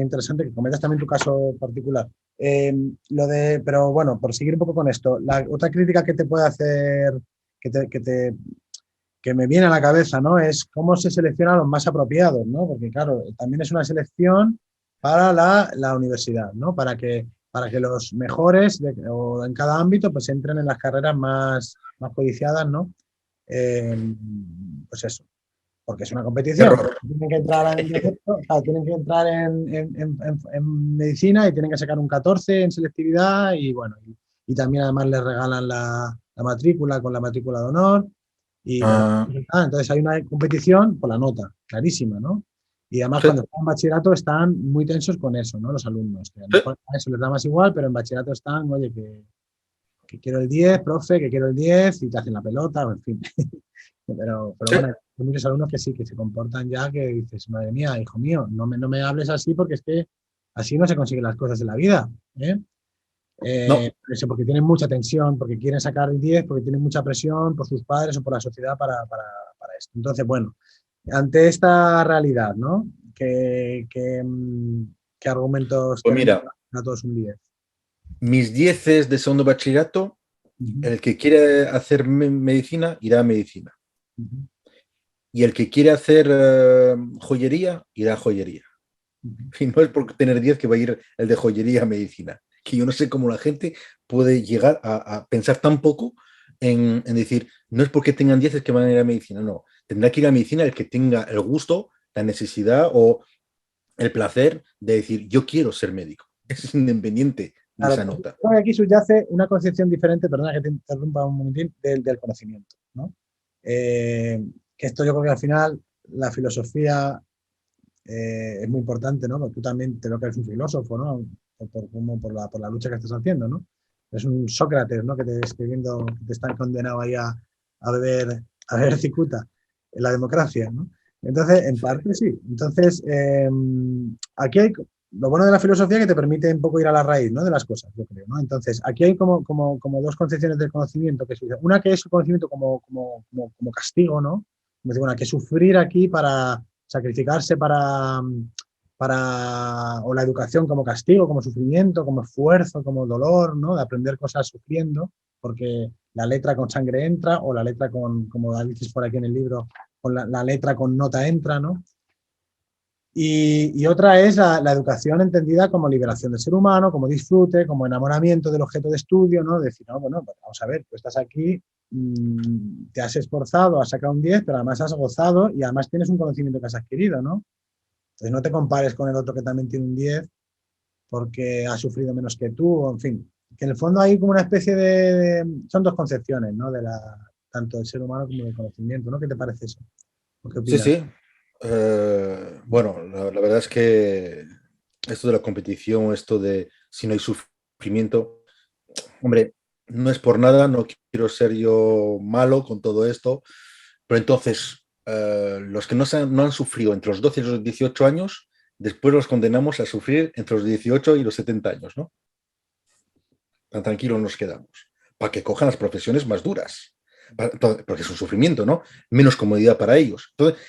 A: interesante que comentas también tu caso particular. Pero bueno, por seguir un poco con esto, la otra crítica que te puede hacer, que me viene a la cabeza, ¿no? Es cómo se seleccionan los más apropiados, ¿no? Porque claro, también es una selección para la universidad, ¿no? Para que los mejores o en cada ámbito pues entren en las carreras más codiciadas, ¿no? pues eso, porque es una competición.
B: Error.
A: Tienen que entrar claro, tienen que entrar en medicina y tienen que sacar un 14 en selectividad y bueno, y también además les regalan la matrícula con la matrícula de honor. Y bueno, entonces hay una competición por la nota, clarísima, ¿no? Y además
B: Sí,
A: cuando están en bachillerato están muy tensos con eso, ¿no? Los alumnos, que a lo
B: sí,
A: mejor a eso les da más igual, pero en bachillerato están, oye, que quiero el 10, profe, que quiero el 10 y te hacen la pelota, en fin. Pero
B: sí.
A: bueno, hay muchos alumnos que sí, que se comportan ya, que dices, madre mía, hijo mío, no me hables así porque es que así no se consiguen las cosas en la vida. ¿Eh?
B: No,
A: Eso, porque tienen mucha tensión, porque quieren sacar el 10, porque tienen mucha presión por sus padres o por la sociedad para esto. Entonces, bueno, ante esta realidad, ¿no? ¿Qué argumentos
B: pues
A: tenemos
B: mira,
A: a todos un 10?
B: mis 10 de segundo bachillerato,
A: Uh -huh,
B: el que quiere hacer medicina, irá a medicina.
A: uh -huh,
B: Y el que quiere hacer joyería, irá a joyería.
A: uh -huh.
B: Y no es por tener 10 que va a ir el de joyería a medicina. Que yo no sé cómo la gente puede llegar a pensar tan poco en decir, no es porque tengan 10 es que van a ir a medicina. No, tendrá que ir a medicina el que tenga el gusto, la necesidad o el placer de decir, yo quiero ser médico. Es independiente de
A: Claro,
B: esa
A: creo
B: nota.
A: que aquí subyace una concepción diferente, perdona que te interrumpa un momentín, del conocimiento, ¿no? Que esto yo creo que al final la filosofía es muy importante, ¿no? Porque tú también te veo que eres un filósofo, ¿no? Por la lucha que estás haciendo, ¿no? Es un Sócrates, ¿no? Que te escribiendo, que te están condenado ahí a beber cicuta en la democracia, ¿no? Entonces, en
B: Sí.
A: parte sí. Entonces, aquí hay lo bueno de la filosofía que te permite un poco ir a la raíz, ¿no? De las cosas, yo creo, ¿no? Entonces, aquí hay como dos concepciones del conocimiento que una que es el conocimiento como castigo, ¿no? Como digo, una que sufrir aquí para sacrificarse o la educación como castigo, como sufrimiento, como esfuerzo, como dolor, ¿no? De aprender cosas sufriendo, porque la letra con sangre entra, o la letra como dices por aquí en el libro, con la letra con nota entra, ¿no? Y otra es la educación entendida como liberación del ser humano, como disfrute, como enamoramiento del objeto de estudio, ¿no? Decir, no, bueno, pues vamos a ver, tú estás aquí, te has esforzado, has sacado un 10, pero además has gozado y además tienes un conocimiento que has adquirido, ¿no? Entonces no te compares con el otro que también tiene un 10 porque ha sufrido menos que tú, o en fin. Que en el fondo hay como una especie son dos concepciones, ¿no? Tanto del ser humano como del conocimiento, ¿no? ¿Qué te parece eso? ¿O qué
B: Sí,
A: opinas?
B: sí. Bueno, la verdad es que esto de la competición, esto de si no hay sufrimiento, hombre, no es por nada, no quiero ser yo malo con todo esto, pero entonces los que no han sufrido entre los 12 y los 18 años, después los condenamos a sufrir entre los 18 y los 70 años, ¿no? Tan tranquilos nos quedamos, para que cojan las profesiones más duras, porque es un sufrimiento, ¿no? Menos comodidad para ellos. Entonces,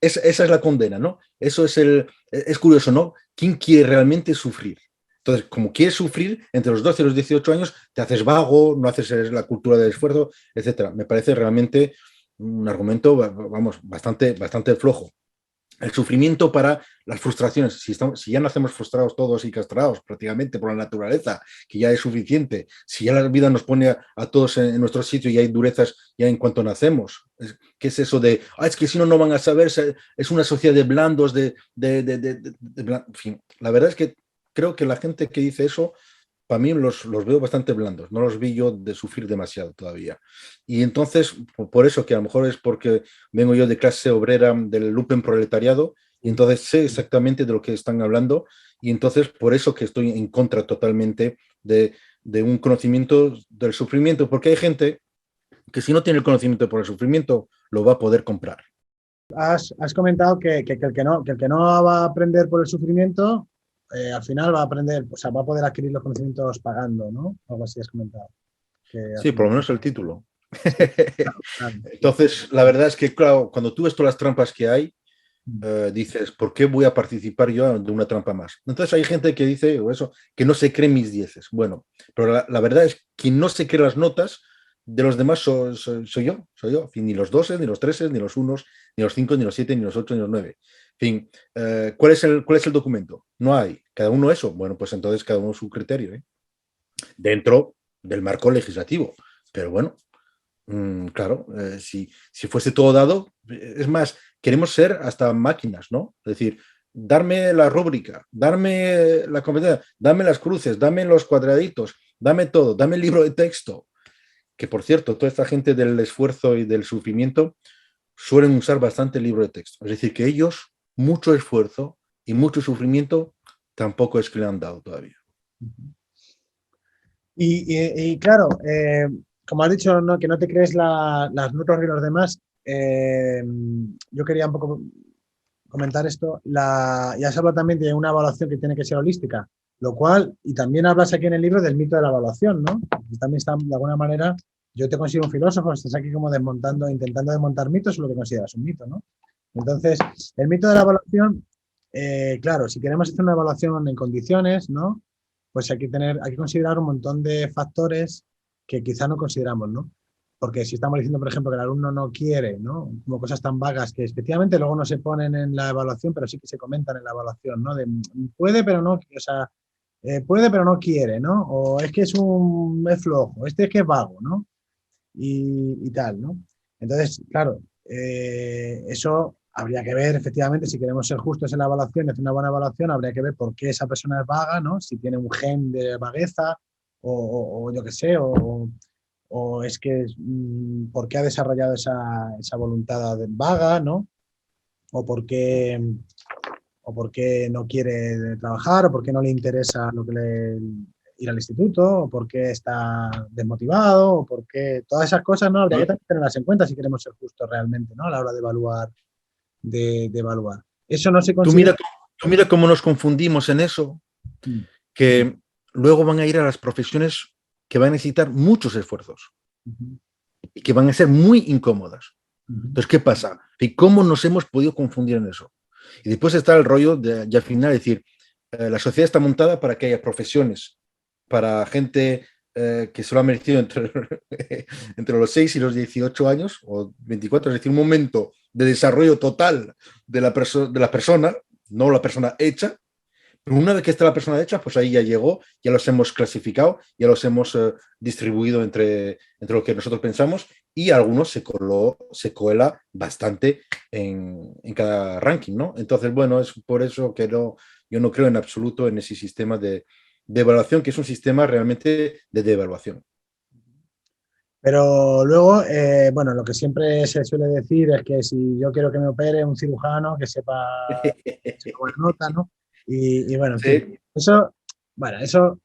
B: esa es la condena, ¿no? Eso es curioso, ¿no? ¿Quién quiere realmente sufrir? Entonces, como quieres sufrir, entre los 12 y los 18 años, te haces vago, no haces la cultura del esfuerzo, etcétera. Me parece realmente un argumento, vamos, bastante flojo. El sufrimiento para las frustraciones. Si ya nacemos frustrados todos y castrados prácticamente por la naturaleza, que ya es suficiente, si ya la vida nos pone a todos en nuestro sitio y hay durezas ya en cuanto nacemos, ¿qué es eso de, es que si no, no van a saber, es una sociedad de blandos, en fin, la verdad es que creo que la gente que dice eso, para mí los veo bastante blandos, no los vi yo de sufrir demasiado todavía. Y entonces, por eso que a lo mejor es porque vengo yo de clase obrera del lumpen proletariado y entonces sé exactamente de lo que están hablando y entonces por eso que estoy en contra totalmente de un conocimiento del sufrimiento, porque hay gente que si no tiene el conocimiento por el sufrimiento, lo va a poder comprar.
A: Has comentado que el que no va a aprender por el sufrimiento, al final va a aprender, o sea, va a poder adquirir los conocimientos pagando, ¿no? Algo así has comentado. Que al
B: Sí, por
A: final,
B: lo menos el título.
A: sí, claro, claro, sí.
B: Entonces, la verdad es que, claro, cuando tú ves todas las trampas que hay, dices, ¿por qué voy a participar yo de una trampa más? Entonces hay gente que dice eso, que no se cree mis 10. Bueno, pero la verdad es que quien no se cree las notas de los demás soy yo. En fin, ni los 12, ni los 13, ni los 1, ni los 5, ni los 7, ni los 8, ni los 9. En fin, ¿cuál es el documento? No hay. Cada uno eso. Bueno, pues entonces cada uno su criterio, ¿eh? Dentro del marco legislativo. Pero bueno, Claro, si fuese todo dado, es más, queremos ser hasta máquinas, ¿no? Es decir, darme la rúbrica, darme la competencia, dame las cruces, dame los cuadraditos, dame todo, dame el libro de texto. Que por cierto, toda esta gente del esfuerzo y del sufrimiento suelen usar bastante el libro de texto. Es decir, que ellos, mucho esfuerzo y mucho sufrimiento, tampoco es que le han dado todavía.
A: Y claro, como has dicho, ¿no? Que no te crees las notas de los demás, yo quería un poco comentar esto. Ya se habla también de una evaluación que tiene que ser holística, lo cual, y también hablas aquí en el libro del mito de la evaluación, ¿no? Y también está, de alguna manera, yo te considero un filósofo, estás aquí como desmontando, intentando desmontar mitos, lo que consideras un mito, ¿no? Entonces, el mito de la evaluación, claro, si queremos hacer una evaluación en condiciones, ¿no? Pues hay que considerar un montón de factores que quizá no consideramos, ¿no? Porque si estamos diciendo, por ejemplo, que el alumno no quiere, ¿no? Como cosas tan vagas que efectivamente luego no se ponen en la evaluación, pero sí que se comentan en la evaluación, ¿no? De puede, pero no, o sea, puede, pero no quiere, ¿no? O es que es flojo, este es que es vago, ¿no? Y tal, ¿no? Entonces, claro, eso habría que ver, efectivamente, si queremos ser justos en la evaluación y hacer una buena evaluación, habría que ver por qué esa persona es vaga, ¿no? Si tiene un gen de vagueza o yo qué sé, o es que por qué ha desarrollado esa voluntad vaga, ¿no? O por qué, o por qué no quiere trabajar, o por qué no le interesa ir al instituto, o por qué está desmotivado, o por qué todas esas cosas, ¿no? Habría que también tenerlas en cuenta si queremos ser justos realmente, ¿no? A la hora de evaluar, de evaluar. Eso no se
B: Tú
A: considera.
B: mira, tú mira cómo nos confundimos en eso, que luego van a ir a las profesiones que van a necesitar muchos esfuerzos y que van a ser muy incómodas. Entonces, ¿qué pasa? ¿Y cómo nos hemos podido confundir en eso? Y después está el rollo de, ya al final, decir, la sociedad está montada para que haya profesiones, para gente que se lo ha merecido entre los 6 y los 18 años, o 24, es decir, un momento de desarrollo total de la persona, no la persona hecha, pero una vez que está la persona hecha, pues ahí ya llegó, ya los hemos clasificado, ya los hemos distribuido entre lo que nosotros pensamos y algunos se cuela bastante en cada ranking, ¿no? Entonces, bueno, es por eso que yo no creo en absoluto en ese sistema de evaluación, que es un sistema realmente de devaluación.
A: Pero luego, bueno, lo que siempre se suele decir es que si yo quiero que me opere un cirujano, que sepa buena nota, ¿no? Y bueno, en fin,
B: Sí,
A: bueno, eso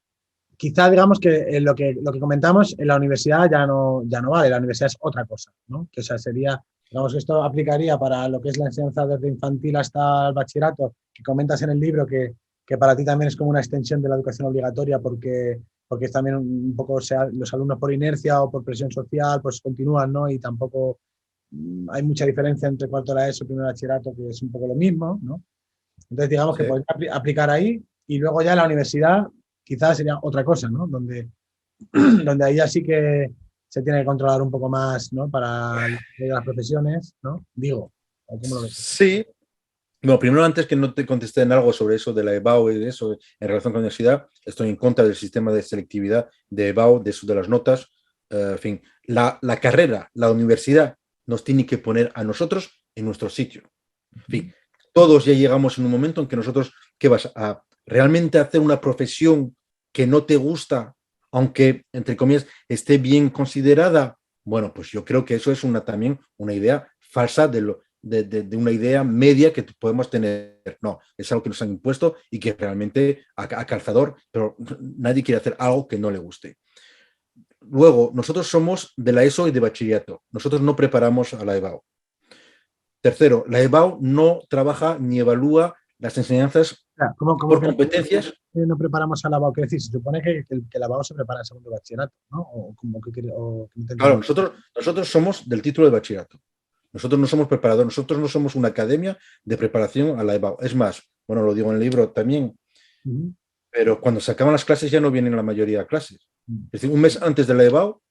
A: quizá digamos que lo que comentamos en la universidad ya no vale, la universidad es otra cosa, ¿no? Que o sea, sería, digamos que esto aplicaría para lo que es la enseñanza desde infantil hasta el bachillerato, que comentas en el libro que para ti también es como una extensión de la educación obligatoria porque es también un poco, o sea, los alumnos por inercia o por presión social, pues continúan, ¿no? Y tampoco hay mucha diferencia entre cuarto de la ESO y primer bachillerato, que es un poco lo mismo, ¿no? Entonces, digamos que
B: sí.
A: podría aplicar ahí y luego ya en la universidad quizás sería otra cosa, ¿no? Donde ahí ya sí que se tiene que controlar un poco más, ¿no? Para las profesiones, ¿no? Digo, ¿o cómo lo ves?
B: Sí. Bueno, primero, antes que no te contesté en algo sobre eso de la EBAU y de eso en relación con la universidad, estoy en contra del sistema de selectividad de EBAU, de eso de las notas. En fin, la carrera, la universidad nos tiene que poner a nosotros en nuestro sitio. En fin, todos ya llegamos en un momento en que nosotros, ¿qué vas a realmente hacer una profesión que no te gusta, aunque, entre comillas, esté bien considerada? Bueno, pues yo creo que eso es también una idea falsa de una idea media que podemos tener. No, es algo que nos han impuesto y que realmente a calzador, pero nadie quiere hacer algo que no le guste. Luego, nosotros somos de la ESO y de bachillerato. Nosotros no preparamos a la EBAU. Tercero, la EBAU no trabaja ni evalúa las enseñanzas
A: O sea, ¿cómo
B: por
A: que
B: competencias.
A: no preparamos a la BAO? ¿Qué decir? Se supone que la BAO se prepara en segundo bachillerato, ¿no? O como que o que no te
B: Claro,
A: entiendo.
B: nosotros somos del título de bachillerato. Nosotros no somos preparadores, nosotros no somos una academia de preparación a la EBAU. Es más, bueno, lo digo en el libro también, pero cuando se acaban las clases ya no vienen la mayoría a clases. Es decir, un mes antes de la EBAU,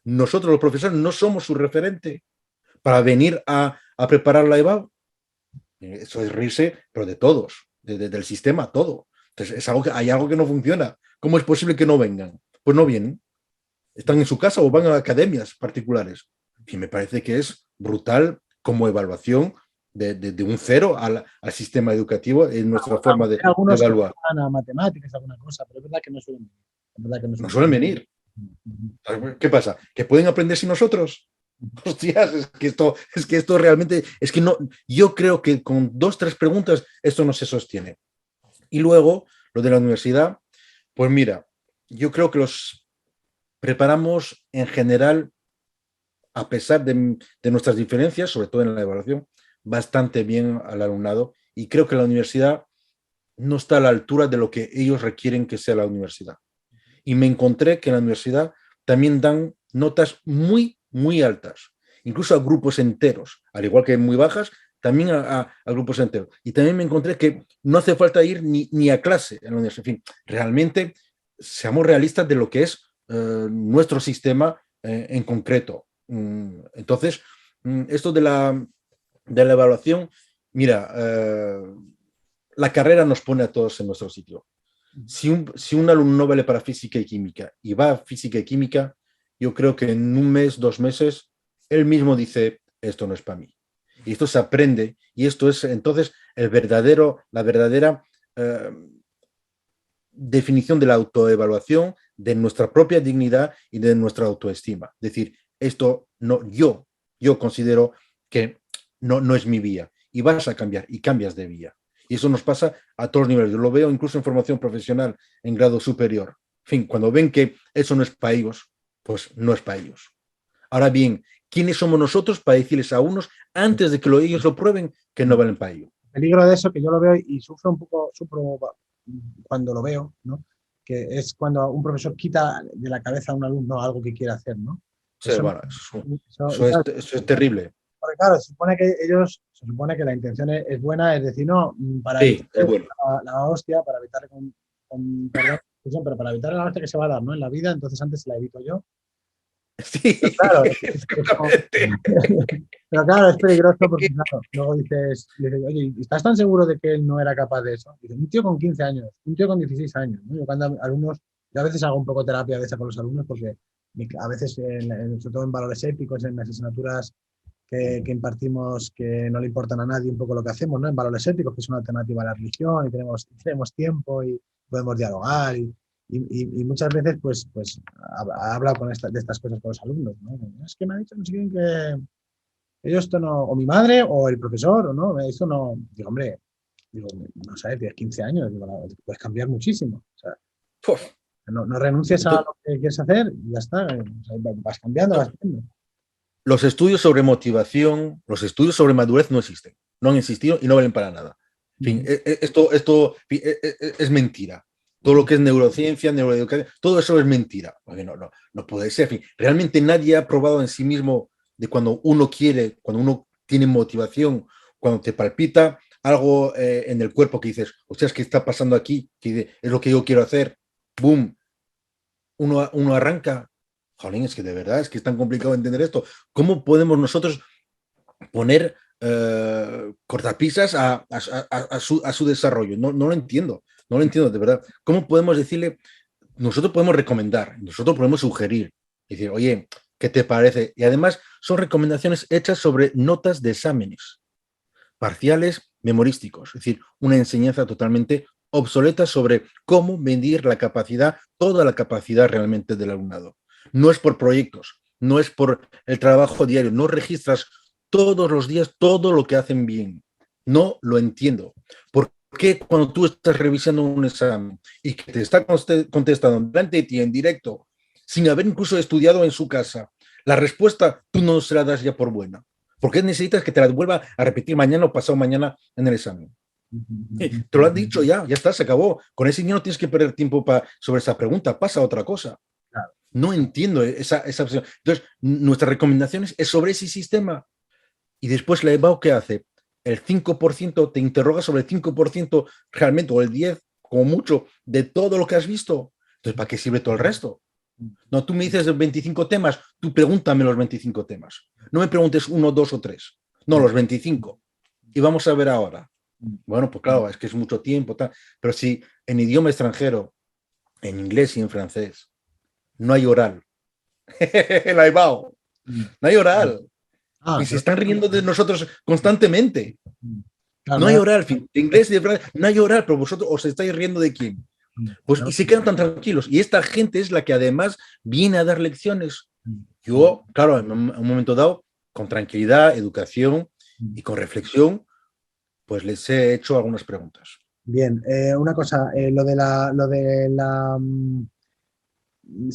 B: nosotros los profesores no somos su referente para venir a preparar la EBAU. Eso es reírse, pero de todos, del sistema, todo. Entonces, hay algo que no funciona. ¿Cómo es posible que no vengan? Pues no vienen. están en su casa o van a academias particulares. Y me parece que es brutal como evaluación de un cero al sistema educativo en nuestra forma de
A: algunos que
B: evaluar.
A: van a matemáticas, alguna cosa, pero es verdad que no suelen venir. Es verdad que no
B: No
A: suelen
B: suelen venir.
A: venir.
B: ¿Qué pasa? ¿Que pueden aprender sin nosotros? Hostias, es que esto realmente, es que no, yo creo que con 2, 3 preguntas esto no se sostiene. Y luego, lo de la universidad, pues mira, yo creo que los preparamos en general, a pesar de nuestras diferencias, sobre todo en la evaluación, bastante bien al alumnado, y creo que la universidad no está a la altura de lo que ellos requieren que sea la universidad. Y me encontré que en la universidad también dan notas muy, muy altas, incluso a grupos enteros, al igual que muy bajas, también a grupos enteros. Y también me encontré que no hace falta ir ni a clase en la universidad. En fin, realmente seamos realistas de lo que es nuestro sistema en concreto. Entonces, esto de la evaluación, mira, la carrera nos pone a todos en nuestro sitio. Si un alumno no vale para física y química y va a física y química, yo creo que en un mes, 2 meses, él mismo dice, esto no es para mí. Y esto se aprende y esto es entonces la verdadera definición de la autoevaluación, de nuestra propia dignidad y de nuestra autoestima. Es decir, esto no, yo considero que no es mi vía y vas a cambiar y cambias de vía. Y eso nos pasa a todos los niveles. Yo lo veo incluso en formación profesional en grado superior. En fin, cuando ven que eso no es para ellos, pues no es para ellos. Ahora bien, ¿quiénes somos nosotros para decirles a unos, antes de que ellos lo prueben, que no valen para ello?
A: El peligro de eso, que yo lo veo y sufro un poco, sufro cuando lo veo, ¿no? Que es cuando un profesor quita de la cabeza a un alumno algo que quiere hacer, ¿no?
B: Sí,
A: Eso,
B: bueno,
A: claro,
B: eso es terrible.
A: porque claro, se supone que la intención es buena, es decir, no, para evitar
B: Sí, es bueno.
A: la hostia, para evitar con perdón, pero para evitar la hostia que se va a dar, ¿no? En la vida, entonces antes la evito yo.
B: Sí,
A: Pero claro,
B: exactamente.
A: pero claro, es peligroso porque claro, luego dices, oye, ¿estás tan seguro de que él no era capaz de eso? Dice, un tío con 15 años, un tío con 16 años, ¿no? Yo a veces hago un poco terapia de esa con los alumnos porque a veces, sobre todo en valores éticos, en las asignaturas que impartimos que no le importan a nadie un poco lo que hacemos, ¿no? En valores éticos, que es una alternativa a la religión y tenemos tiempo y podemos dialogar y muchas veces pues ha hablado de estas cosas con los alumnos, ¿no? Es que me ha dicho no sé quién que ellos esto no, o mi madre o el profesor, o no, eso no, digo, hombre, digo, no sé, tienes 15 años, digo, puedes cambiar muchísimo, o sea,
B: Uf.
A: no renuncies a
B: Entonces,
A: lo que quieres hacer y ya está, o sea, vas cambiando, vas haciendo.
B: los estudios sobre motivación, los estudios sobre madurez no existen, no han existido y no valen para nada. En fin, esto es mentira. Todo lo que es neurociencia, neuroeducación, todo eso es mentira. Porque no puede ser. En fin, realmente nadie ha probado en sí mismo de cuando uno quiere, cuando uno tiene motivación, cuando te palpita algo en el cuerpo que dices, o sea, ¿qué está pasando aquí? Que es lo que yo quiero hacer. Boom. Uno arranca. Jolín, es que de verdad es que es tan complicado entender esto. ¿Cómo podemos nosotros poner cortapisas a su desarrollo? No lo entiendo, no lo entiendo, de verdad. ¿Cómo podemos decirle? Nosotros podemos recomendar, nosotros podemos sugerir, decir, oye, ¿qué te parece? Y además son recomendaciones hechas sobre notas de exámenes parciales memorísticos, es decir, una enseñanza totalmente obsoleta sobre cómo medir la capacidad, toda la capacidad realmente del alumnado. No es por proyectos, no es por el trabajo diario, no registras todos los días todo lo que hacen bien. No lo entiendo. ¿Por qué cuando tú estás revisando un examen y que te está contestando delante de ti en directo, sin haber incluso estudiado en su casa, la respuesta tú no se la das ya por buena? ¿Por qué necesitas que te la vuelva a repetir mañana o pasado mañana en el examen? Te lo han dicho ya está, se acabó. Con ese niño no tienes que perder tiempo sobre esa pregunta, pasa a otra cosa.
A: Claro.
B: No entiendo esa opción. Entonces, nuestras recomendaciones es sobre ese sistema. Y después la EBAU, ¿qué hace? El 5%, te interroga sobre el 5% realmente, o el 10%, como mucho, de todo lo que has visto. Entonces, ¿para qué sirve todo el resto? No, tú me dices 25 temas, tú pregúntame los 25 temas. No me preguntes 1, 2 o 3. No, los 25. Y vamos a ver ahora. Bueno, pues claro, es que es mucho tiempo, tal. Pero si en idioma extranjero, en inglés y en francés, no hay oral, El aibao. No hay oral.
A: Ah,
B: Y se están riendo de nosotros constantemente.
A: claro,
B: No hay oral. De inglés y de francés, no hay oral, pero vosotros os estáis riendo de quién. Pues, y se quedan tan tranquilos. Y esta gente es la que además viene a dar lecciones. Yo, claro, en un momento dado, con tranquilidad, educación y con reflexión, pues les he hecho algunas preguntas.
A: bien, una cosa, se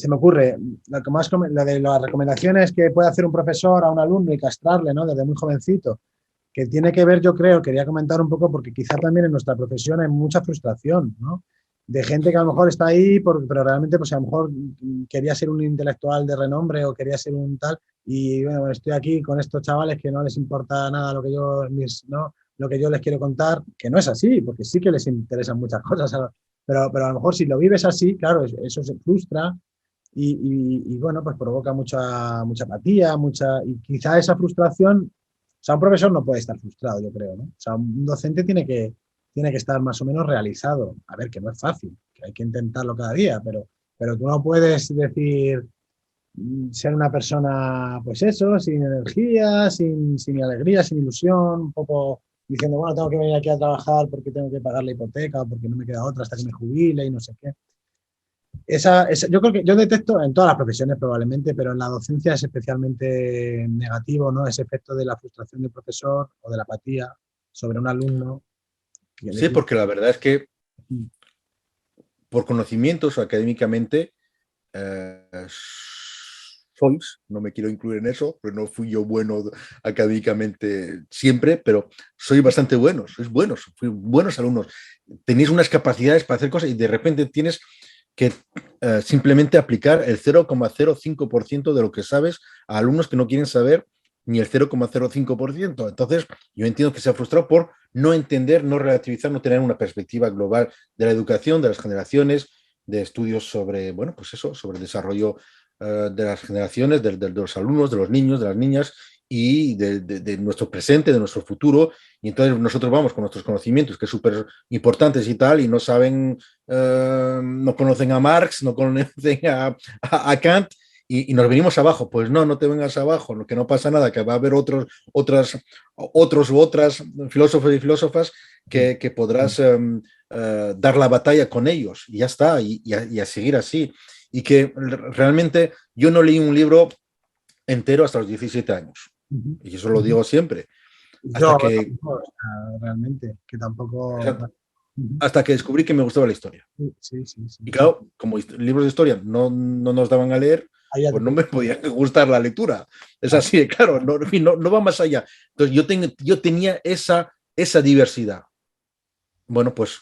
A: me ocurre, lo de las recomendaciones que puede hacer un profesor a un alumno y castrarle, ¿no? Desde muy jovencito, que tiene que ver, yo creo, quería comentar un poco, porque quizá también en nuestra profesión hay mucha frustración, ¿no? De gente que a lo mejor está ahí, pero realmente, pues a lo mejor quería ser un intelectual de renombre o quería ser un tal, y bueno, estoy aquí con estos chavales que no les importa nada lo que yo, ¿no? Lo que yo les quiero contar, que no es así, porque sí que les interesan muchas cosas, pero a lo mejor si lo vives así, claro, eso se frustra y bueno, pues provoca mucha apatía, y quizá esa frustración, o sea, un profesor no puede estar frustrado, yo creo, ¿no? O sea, un docente tiene que estar más o menos realizado. A ver, que no es fácil, que hay que intentarlo cada día, pero tú no puedes decir ser una persona, pues eso, sin energía, sin alegría, sin ilusión, un poco diciendo, bueno, tengo que venir aquí a trabajar porque tengo que pagar la hipoteca o porque no me queda otra hasta que me jubile y no sé qué. Yo creo que yo detecto en todas las profesiones probablemente, pero en la docencia es especialmente negativo, ¿no? Ese efecto de la frustración del profesor o de la apatía sobre un alumno.
B: Sí, porque la verdad es que
A: Mm,
B: por conocimientos académicamente sois, no me quiero incluir en eso, pero no fui yo bueno académicamente siempre, pero sois bastante buenos, sois buenos, fui buenos alumnos. Tenéis unas capacidades para hacer cosas y de repente tienes que simplemente aplicar el 0,05% de lo que sabes a alumnos que no quieren saber ni el 0,05%. Entonces, yo entiendo que se ha frustrado por no entender, no relativizar, no tener una perspectiva global de la educación, de las generaciones, de estudios sobre, bueno, pues eso, sobre el desarrollo de las generaciones, de los alumnos, de los niños, de las niñas y de nuestro presente, de nuestro futuro. Y entonces nosotros vamos con nuestros conocimientos, que es súper importantes y tal, y no saben, no conocen a Marx, no conocen a Kant, y nos venimos abajo. Pues no, no te vengas abajo, que no pasa nada, que va a haber otros u otras filósofos y filósofas que podrás dar la batalla con ellos, y ya está, y a seguir así. Y que realmente yo no leí un libro entero hasta los 17 años,
A: ujú,
B: y eso lo
A: ujú.
B: digo siempre, hasta
A: Yo
B: que,
A: tampoco, o sea, realmente, que tampoco. Ujú.
B: hasta que descubrí que me gustaba la historia.
A: Sí, sí, sí, sí,
B: Y
A: sí.
B: claro, como libros de historia no nos daban a leer,
A: Ahí ya te
B: pues no me podía gustar la lectura. Es así de claro, no va más allá. Entonces yo tenía esa diversidad. Bueno, pues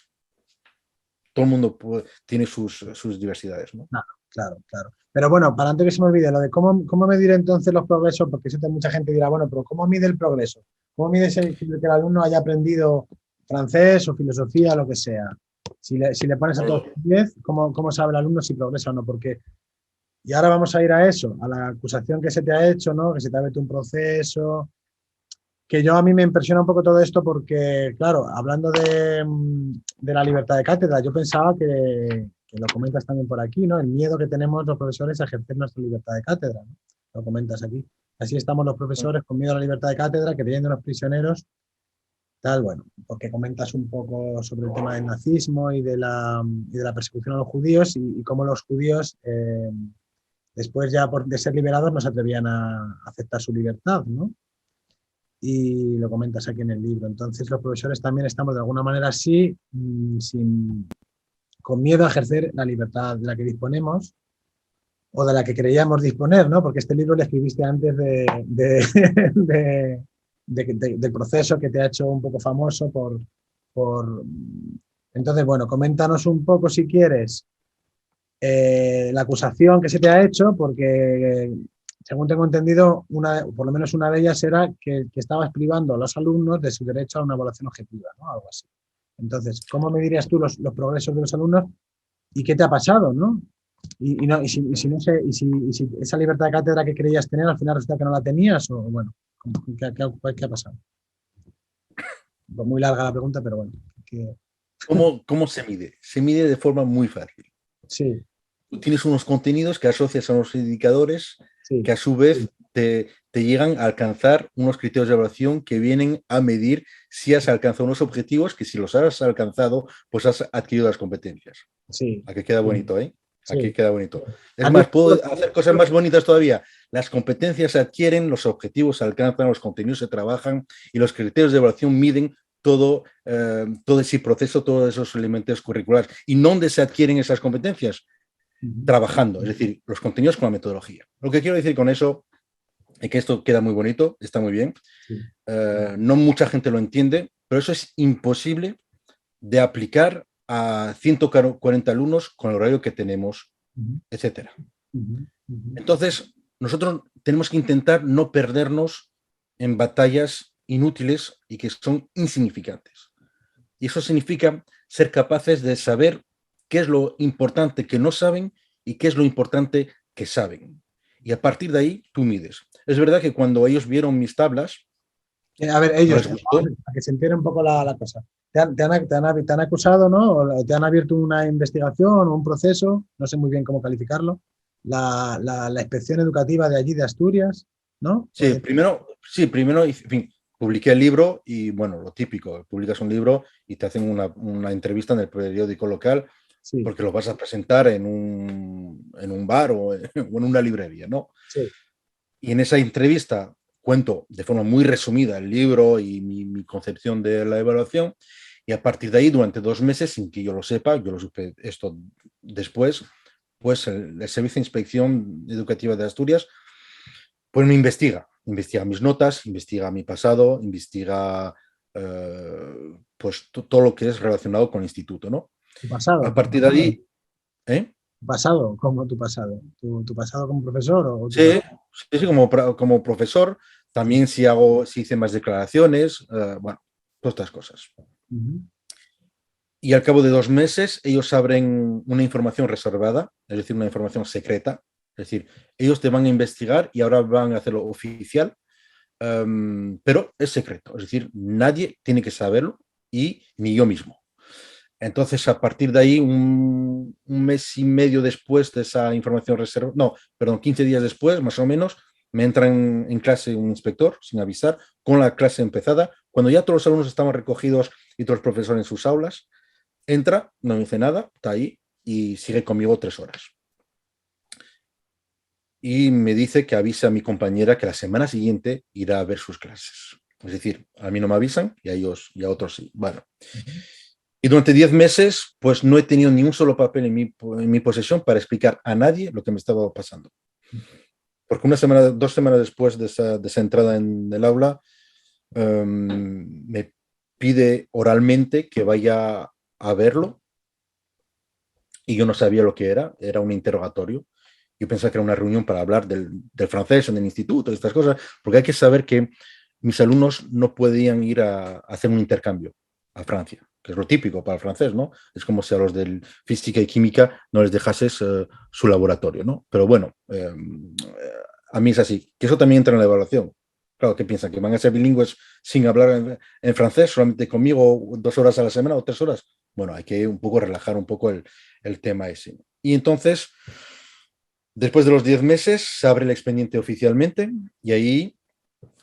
B: todo el mundo tiene sus diversidades, ¿no?
A: Claro, claro, claro. Pero bueno, para antes que se me olvide, lo de cómo medir entonces los progresos, porque eso mucha gente dirá, bueno, pero ¿cómo mide el progreso? ¿Cómo mide que el alumno haya aprendido francés o filosofía, lo que sea? Si le pones a todos 10, ¿cómo sabe el alumno si progresa o no? Porque, y ahora vamos a ir a eso, a la acusación que se te ha hecho, ¿no? Que se te ha metido un proceso, que a mí me impresiona un poco todo esto porque, claro, hablando de la libertad de cátedra, yo pensaba que lo comentas también por aquí, ¿no? El miedo que tenemos los profesores a ejercer nuestra libertad de cátedra, ¿no? Lo comentas aquí. Así estamos los profesores con miedo a la libertad de cátedra, creyéndonos prisioneros, tal, bueno, porque comentas un poco sobre el tema del nazismo y de la persecución a los judíos y cómo los judíos, después ya de ser liberados, no se atrevían a aceptar su libertad, ¿no? Y lo comentas aquí en el libro. Entonces los profesores también estamos de alguna manera así, con miedo a ejercer la libertad de la que disponemos o de la que creíamos disponer, ¿no? Porque este libro lo escribiste antes del proceso que te ha hecho un poco famoso por... Entonces, bueno, coméntanos un poco si quieres la acusación que se te ha hecho, porque según tengo entendido, por lo menos una de ellas era que estabas privando a los alumnos de su derecho a una evaluación objetiva, ¿no? Algo así. Entonces, ¿cómo me dirías tú los progresos de los alumnos y qué te ha pasado, ¿no? Y si esa libertad de cátedra que creías tener, al final resulta que no la tenías, o bueno, ¿qué ha pasado? Pues muy larga la pregunta, pero bueno.
B: ¿Cómo se mide? Se mide de forma muy fácil.
A: Sí.
B: tú tienes unos contenidos que asocias a unos indicadores
A: Sí,
B: que a su vez te llegan a alcanzar unos criterios de evaluación que vienen a medir si has alcanzado unos objetivos, que si los has alcanzado, pues has adquirido las competencias.
A: sí,
B: Aquí queda bonito, ¿eh? Aquí
A: sí.
B: queda bonito. Es
A: ¿Has
B: más,
A: visto?
B: puedo hacer cosas más bonitas todavía. Las competencias se adquieren, los objetivos se alcanzan, los contenidos se trabajan y los criterios de evaluación miden todo ese proceso, todos esos elementos curriculares. ¿Y dónde se adquieren esas competencias? Trabajando, es decir, los contenidos con la metodología. Lo que quiero decir con eso es que esto queda muy bonito, está muy bien.
A: Sí.
B: No mucha gente lo entiende, pero eso es imposible de aplicar a 140 alumnos con el horario que tenemos, etcétera. Entonces, nosotros tenemos que intentar no perdernos en batallas inútiles y que son insignificantes. Y eso significa ser capaces de saber qué es lo importante que no saben y qué es lo importante que saben. Y a partir de ahí, tú mides. Es verdad que cuando ellos vieron mis tablas,
A: A ver,
B: no
A: ellos,
B: les gustó.
A: para que se entienda un poco la cosa. Te han acusado, ¿no? O te han abierto una investigación o un proceso, no sé muy bien cómo calificarlo, la inspección educativa de allí de Asturias, ¿no?
B: Sí, primero en fin, publiqué el libro y, bueno, lo típico, publicas un libro y te hacen una entrevista en el periódico local
A: Sí,
B: porque lo vas a presentar en un bar o en una librería, ¿no?
A: sí.
B: Y en esa entrevista cuento de forma muy resumida el libro y mi concepción de la evaluación, y a partir de ahí, durante 2 meses, sin que yo lo sepa, yo lo supe esto después, pues el Servicio de Inspección Educativa de Asturias pues me investiga mis notas, investiga mi pasado, investiga pues todo lo que es relacionado con el instituto, ¿no?
A: Tu pasado,
B: A partir de ahí, ¿eh?
A: tu pasado, ¿cómo tu pasado? ¿Tu pasado como profesor o tu
B: Sí,
A: pasado?
B: sí, como profesor,
A: Sí.
B: también si hice más declaraciones, bueno, todas estas cosas.
A: Ujú.
B: Y al cabo de 2 meses, ellos abren una información reservada, es decir, una información secreta. Es decir, ellos te van a investigar y ahora van a hacerlo oficial, pero es secreto. Es decir, nadie tiene que saberlo y ni yo mismo. Entonces, a partir de ahí, un mes y medio después de esa información reservada, no, perdón, 15 días después, más o menos, me entra en clase un inspector, sin avisar, con la clase empezada, cuando ya todos los alumnos estaban recogidos y todos los profesores en sus aulas, entra, no me dice nada, está ahí y sigue conmigo 3 horas. Y me dice que avisa a mi compañera que la semana siguiente irá a ver sus clases. Es decir, a mí no me avisan y a ellos y a otros sí. Bueno. Y durante 10 meses, pues no he tenido ni un solo papel en mi posesión para explicar a nadie lo que me estaba pasando. Porque 2 semanas después de esa entrada en el aula, me pide oralmente que vaya a verlo y yo no sabía lo que era un interrogatorio. Yo pensaba que era una reunión para hablar del francés en el instituto, de estas cosas, porque hay que saber que mis alumnos no podían ir a hacer un intercambio a Francia, que es lo típico para el francés, ¿no? Es como si a los de física y química no les dejases su laboratorio, ¿no? Pero bueno, a mí es así, que eso también entra en la evaluación. Claro, ¿qué piensan? ¿Que van a ser bilingües sin hablar en francés, solamente conmigo 2 horas a la semana o 3 horas? Bueno, hay que un poco relajar un poco el tema ese. Y entonces, después de los 10 meses, se abre el expediente oficialmente y ahí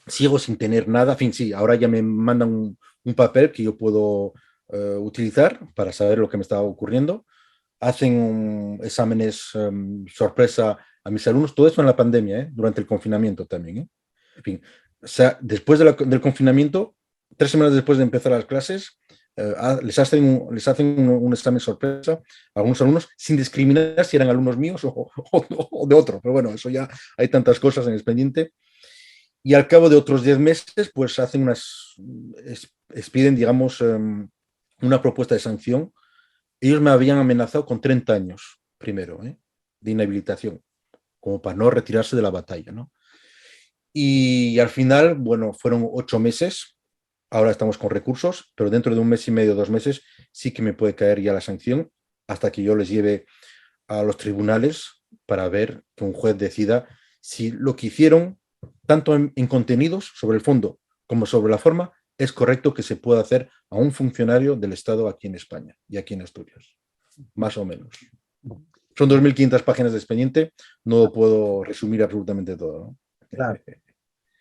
B: sigo sin tener nada. En fin, sí, ahora ya me mandan un papel que yo puedo utilizar para saber lo que me estaba ocurriendo. Hacen exámenes sorpresa a mis alumnos, todo eso en la pandemia, durante el confinamiento también. En fin, o sea, después del confinamiento, 3 semanas después de empezar las clases, les hacen un examen sorpresa a algunos alumnos sin discriminar si eran alumnos míos o de otro. Pero bueno, eso ya hay tantas cosas en el expediente. Y al cabo de otros 10 meses, pues expiden, digamos, una propuesta de sanción. Ellos me habían amenazado con 30 años primero, de inhabilitación, como para no retirarse de la batalla, ¿no? Y al final, bueno, fueron 8 meses. Ahora estamos con recursos, pero dentro de un mes y medio, 2 meses, sí que me puede caer ya la sanción hasta que yo les lleve a los tribunales para ver que un juez decida si lo que hicieron, tanto en contenidos sobre el fondo como sobre la forma, es correcto que se pueda hacer a un funcionario del Estado aquí en España y aquí en Asturias, más o menos. son 2.500 páginas de expediente, no puedo resumir absolutamente todo, ¿no?
A: Claro.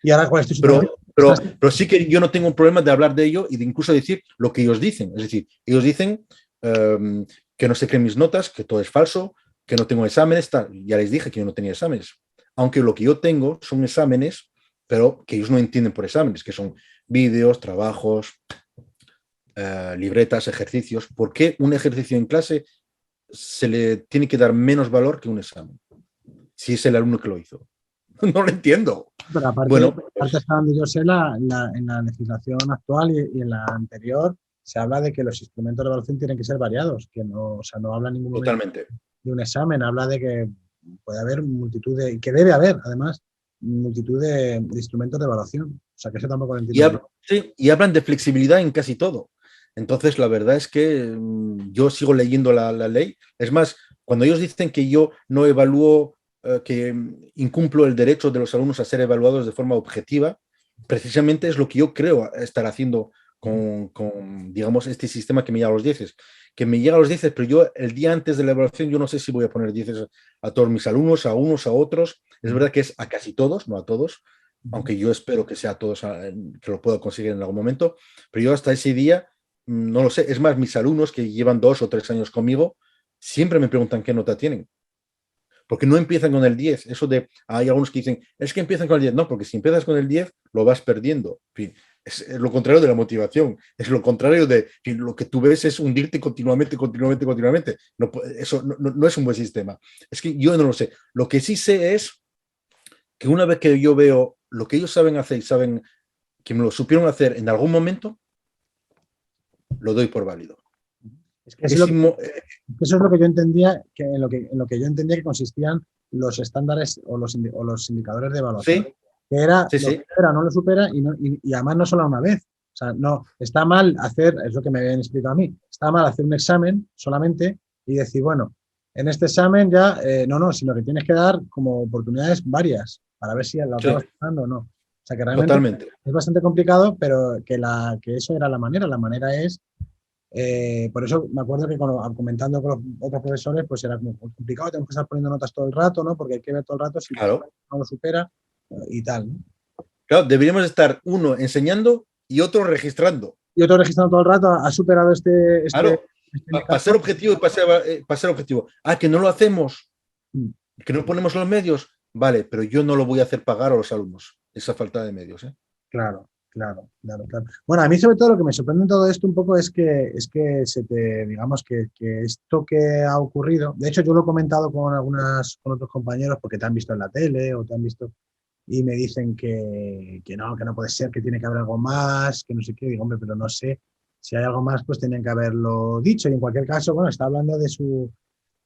A: ¿Y ahora cuál es tu situación?
B: Pero sí que yo no tengo un problema de hablar de ello y de incluso decir lo que ellos dicen. Es decir, ellos dicen que no se creen mis notas, que todo es falso, que no tengo exámenes, tal. Ya les dije que yo no tenía exámenes. Aunque lo que yo tengo son exámenes, pero que ellos no entienden por exámenes, que son vídeos, trabajos, libretas, ejercicios. ¿Por qué un ejercicio en clase se le tiene que dar menos valor que un examen? Si es el alumno que lo hizo. No lo entiendo.
A: Pero aparte,
B: Bueno,
A: aparte hasta donde yo sé, en la legislación actual y en la anterior, se habla de que los instrumentos de evaluación tienen que ser variados, que no, o sea, no habla en ningún momento
B: totalmente.
A: de un examen, habla de que puede haber multitud de, y que debe haber, además, multitud de instrumentos de evaluación. O sea, que eso tampoco lo entiendo.
B: Sí, y hablan de flexibilidad en casi todo. Entonces, la verdad es que yo sigo leyendo la ley. Es más, cuando ellos dicen que yo no evalúo, que incumplo el derecho de los alumnos a ser evaluados de forma objetiva, precisamente es lo que yo creo estar haciendo con digamos, este sistema que me llega a los 10. Que me llega a los 10, pero yo el día antes de la evaluación yo no sé si voy a poner 10 a todos mis alumnos, a unos, a otros. Es verdad que es a casi todos, no a todos, aunque yo espero que sea a todos, que lo pueda conseguir en algún momento, pero yo hasta ese día no lo sé. Es más, mis alumnos que llevan 2 o 3 años conmigo siempre me preguntan qué nota tienen, porque no empiezan con el 10. Eso de, hay algunos que dicen, es que empiezan con el 10. No, porque si empiezas con el 10, lo vas perdiendo. En fin, es lo contrario de la motivación, es lo contrario de, en fin, lo que tú ves es hundirte continuamente. No, eso no es un buen sistema. Es que yo no lo sé. Lo que sí sé es que una vez que yo veo lo que ellos saben hacer y saben que me lo supieron hacer en algún momento, lo doy por válido.
A: Es que eso es lo que yo entendía, que en lo que yo entendía que consistían los estándares o los indicadores de evaluación.
B: Sí,
A: Que era,
B: sí,
A: lo supera, no lo supera y además no solo una vez. O sea, no, está mal hacer, es lo que me habían explicado a mí, está mal hacer un examen solamente y decir, bueno, en este examen ya, no, sino que tienes que dar como oportunidades varias para ver si lo acabas pasando o no. O sea, que realmente
B: totalmente.
A: es bastante complicado, pero que eso era la manera es por eso me acuerdo que comentando con los otros profesores, pues era como complicado, tenemos que estar poniendo notas todo el rato, ¿no? Porque hay que ver todo el rato si
B: Claro.
A: no lo supera y tal, ¿no?
B: Claro, deberíamos estar uno enseñando y otro registrando.
A: Y otro registrando todo el rato, ha superado
B: Claro, para ser
A: indicador.
B: objetivo y para ser objetivo. Ah, que no lo hacemos,
A: Mm.
B: que no ponemos los medios. Vale, pero yo no lo voy a hacer pagar a los alumnos, esa falta de medios.
A: Claro. Bueno, a mí sobre todo lo que me sorprende en todo esto un poco es que digamos que esto que ha ocurrido, de hecho yo lo he comentado con otros compañeros porque te han visto en la tele o te han visto y me dicen que no puede ser, que tiene que haber algo más, que no sé qué, digo, hombre, pero no sé, si hay algo más pues tenían que haberlo dicho y en cualquier caso, bueno, está hablando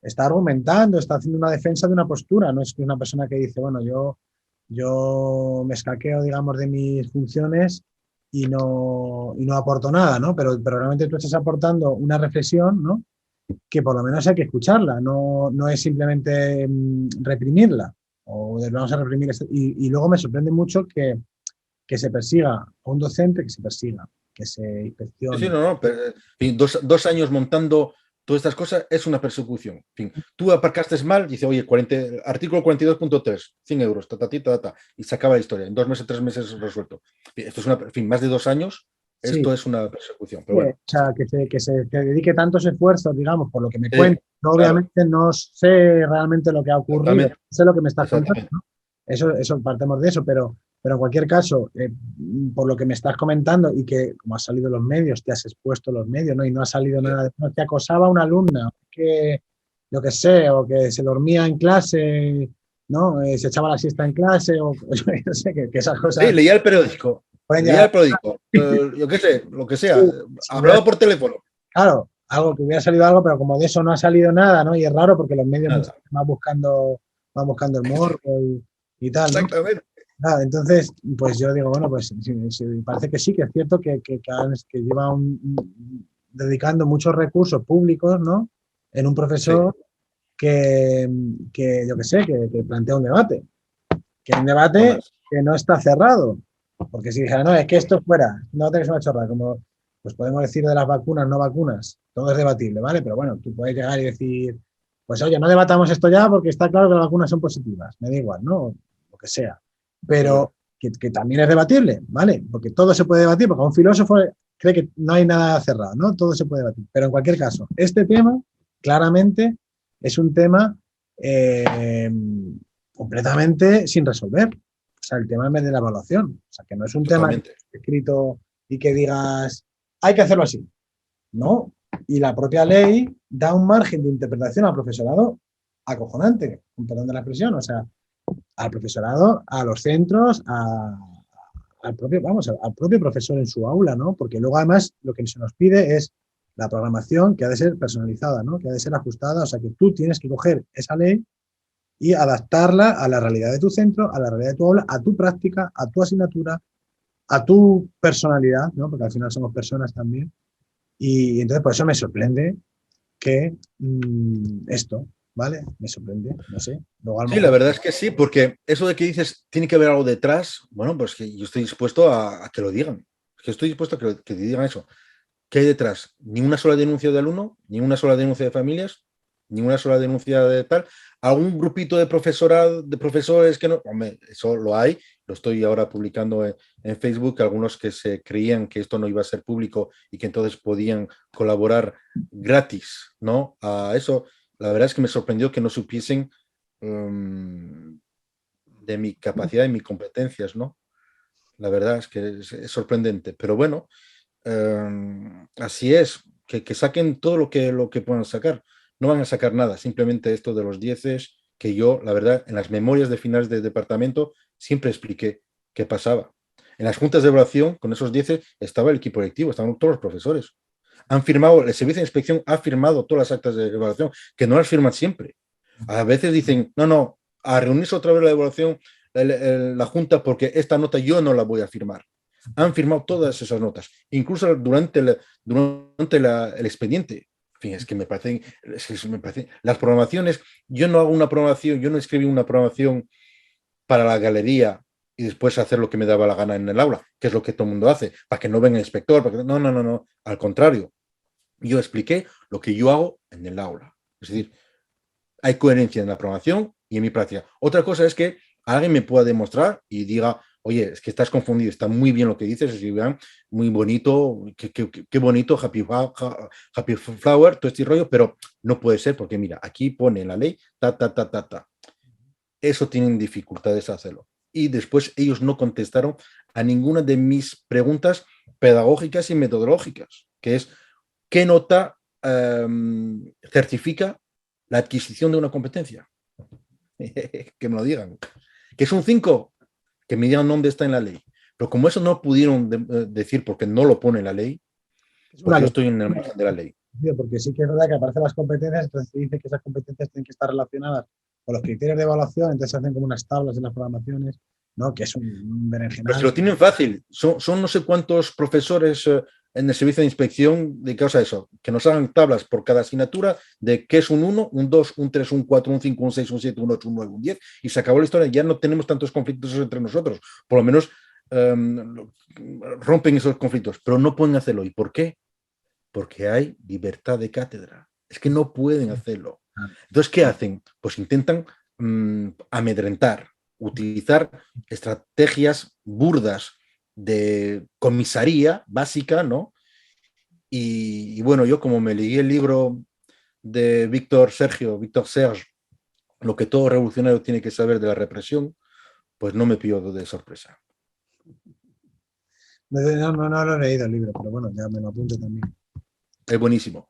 A: está argumentando, está haciendo una defensa de una postura, no es que una persona que dice, bueno, yo me escaqueo, digamos, de mis funciones y no aporto nada, ¿no? Pero realmente tú estás aportando una reflexión, ¿no? Que por lo menos hay que escucharla, no es simplemente reprimirla o vamos a reprimir esto. Y luego me sorprende mucho que se persiga a un docente, que se persiga, que se
B: Sí, sí,
A: inspeccione.
B: no. Pero, en fin, 2 años montando todas estas cosas es una persecución. En fin, tú aparcaste mal, dice, oye, artículo 42.3, 100 euros, y se acaba la historia. En 2 meses, 3 meses resuelto. Esto es en fin, más de 2 años,
A: Sí,
B: esto es una persecución. Pero bueno.
A: o sea, que dedique tantos esfuerzos, digamos, por lo que me
B: Sí,
A: cuenta. Yo,
B: claro,
A: obviamente no sé realmente lo que ha ocurrido,
B: exactamente,
A: sé lo que me estás contando,
B: exactamente.
A: ¿no? Eso partemos de eso, pero en cualquier caso, por lo que me estás comentando y que como has salido en los medios, te has expuesto en los medios, ¿no? Y no ha salido nada de no, que acosaba a una alumna, que lo que sé, o que se dormía en clase, ¿no? Se echaba la siesta en clase, o yo sé que esas
B: Sí,
A: cosas
B: leía el periódico,
A: pueden llegar
B: yo qué sé, lo que sea,
A: si hubiera,
B: hablaba por teléfono.
A: claro, algo que hubiera salido algo, pero como de eso no ha salido nada, ¿no? Y es raro porque los medios muchas
B: Nada,
A: veces van buscando el morbo y tal, ¿no?
B: exactamente.
A: Claro, entonces, pues yo digo, bueno, pues sí, parece que sí, que es cierto que lleva dedicando muchos recursos públicos, ¿no? En un
B: Sí,
A: profesor que yo qué sé, que plantea un debate, que es un
B: no
A: debate
B: más.
A: que no está cerrado. Porque si dijera, no, es que esto fuera, no te una chorrada, como pues podemos decir de las vacunas, no vacunas, todo es debatible, ¿vale? Pero bueno, tú puedes llegar y decir, pues oye, no debatamos esto ya porque está claro que las vacunas son positivas, me da igual, ¿no? Lo que sea. Pero que también es debatible, ¿vale? Porque todo se puede debatir, porque un filósofo cree que no hay nada cerrado, ¿no? Todo se puede debatir. Pero en cualquier caso, este tema claramente es un tema completamente sin resolver. O sea, el tema de la evaluación. O sea, que no es un tema
B: Totalmente.
A: escrito y que digas, hay que hacerlo así. No. Y la propia ley da un margen de interpretación al profesorado acojonante, con perdón de la expresión. O sea, al profesorado, a los centros, al propio, vamos, al propio profesor en su aula, ¿no? Porque luego además lo que se nos pide es la programación que ha de ser personalizada, ¿no? Que ha de ser ajustada, o sea que tú tienes que coger esa ley y adaptarla a la realidad de tu centro, a la realidad de tu aula, a tu práctica, a tu asignatura, a tu personalidad, ¿no? Porque al final somos personas también. Y entonces por eso me sorprende que esto, ¿vale? Me sorprende, no sé. Luego a lo
B: Sí, la
A: mejor...
B: verdad es que sí, porque eso de que dices tiene que haber algo detrás, bueno, pues que yo estoy dispuesto a que lo digan. Que estoy dispuesto a que digan eso. ¿Qué hay detrás? Ni una sola denuncia de alumno, ni una sola denuncia de familias, ni una sola denuncia de tal. ¿Algún grupito de profesorado, de profesores que no? Hombre, eso lo hay. Lo estoy ahora publicando en Facebook. Algunos que se creían que esto no iba a ser público y que entonces podían colaborar gratis, ¿no? A eso. La verdad es que me sorprendió que no supiesen de mi capacidad y mis competencias, ¿no? La verdad es que es sorprendente. Pero bueno, así es, que saquen todo lo que puedan sacar. No van a sacar nada, simplemente esto de los dieces, que yo, la verdad, en las memorias de finales de departamento siempre expliqué qué pasaba. En las juntas de evaluación, con esos dieces, estaba el equipo directivo, estaban todos los profesores. Han firmado, el servicio de inspección ha firmado todas las actas de evaluación, que no las firman siempre. A veces dicen, no, no, a reunirse otra vez la evaluación, la junta, porque esta nota yo no la voy a firmar. Han firmado todas esas notas, incluso el expediente. En fin, es que me parecen las programaciones. Yo no hago una programación, yo no escribí una programación para la galería y después hacer lo que me daba la gana en el aula, que es lo que todo el mundo hace, para que no venga el inspector. No, no, no, no. Al contrario, yo expliqué lo que yo hago en el aula. Es decir, hay coherencia en la programación y en mi práctica. Otra cosa es que alguien me pueda demostrar y diga, oye, es que estás confundido, está muy bien lo que dices, es muy bonito, qué bonito, happy flower, todo este rollo, pero no puede ser porque mira, aquí pone en la ley, ta, ta, ta, ta, ta. Eso tienen dificultades a hacerlo. Y después ellos no contestaron a ninguna de mis preguntas pedagógicas y metodológicas, que es, ¿qué nota certifica la adquisición de una competencia? Que me lo digan. ¿Que es un 5? Que me digan dónde está en la ley. Pero como eso no pudieron decir porque no lo pone en la ley,
A: Es
B: pues
A: una
B: yo
A: locura,
B: estoy en el margen de la ley.
A: porque sí que es verdad que aparecen las competencias, entonces se dice que esas competencias tienen que estar relacionadas con los criterios de evaluación, entonces se hacen como unas tablas en las programaciones, ¿no? Que es un
B: Pero si
A: berenjenal.
B: lo tienen fácil, son no sé cuántos profesores en el servicio de inspección dedicados a eso, que nos hagan tablas por cada asignatura de qué es un 1, un 2, un 3, un 4, un 5, un 6, un 7, un 8, un 9, un 10, y se acabó la historia. Ya no tenemos tantos conflictos entre nosotros. Por lo menos rompen esos conflictos, pero no pueden hacerlo. ¿Y por qué? Porque hay libertad de cátedra. Es que no pueden hacerlo. Entonces, ¿qué hacen? Pues intentan amedrentar, utilizar estrategias burdas de comisaría básica, ¿no? Y bueno, yo como me leí el libro de Víctor Serge, lo que todo revolucionario tiene que saber de la represión, pues no me pillo de sorpresa.
A: No lo he leído el libro, pero bueno, ya me lo apunto también.
B: Es buenísimo.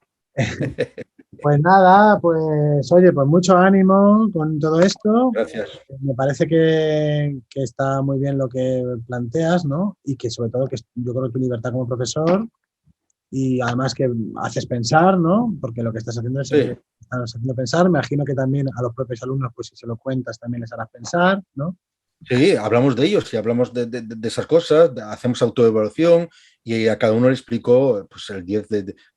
A: Pues nada, pues oye, pues mucho ánimo con todo esto.
B: Gracias.
A: Me parece que está muy bien lo que planteas, ¿no? Y que sobre todo que yo creo que tu libertad como profesor y además que haces pensar, ¿no? Porque lo que estás haciendo es
B: Sí.
A: estás haciendo pensar. Me imagino que también a los propios alumnos, pues si se lo cuentas, también les harás pensar, ¿no?
B: Sí, hablamos de ellos y hablamos de esas cosas, hacemos autoevaluación y a cada uno le explico pues, el 10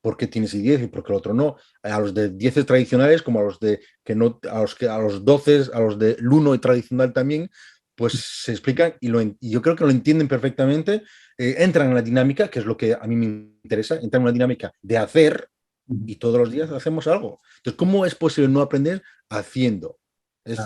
B: por qué tienes el 10 y por qué el otro no. A los de 10 tradicionales, como a los de que no, a los 12, a los del 1 y tradicional también, pues se explican y yo creo que lo entienden perfectamente, entran en la dinámica, que es lo que a mí me interesa, entran en una dinámica de hacer y todos los días hacemos algo. Entonces, ¿cómo es posible no aprender haciendo?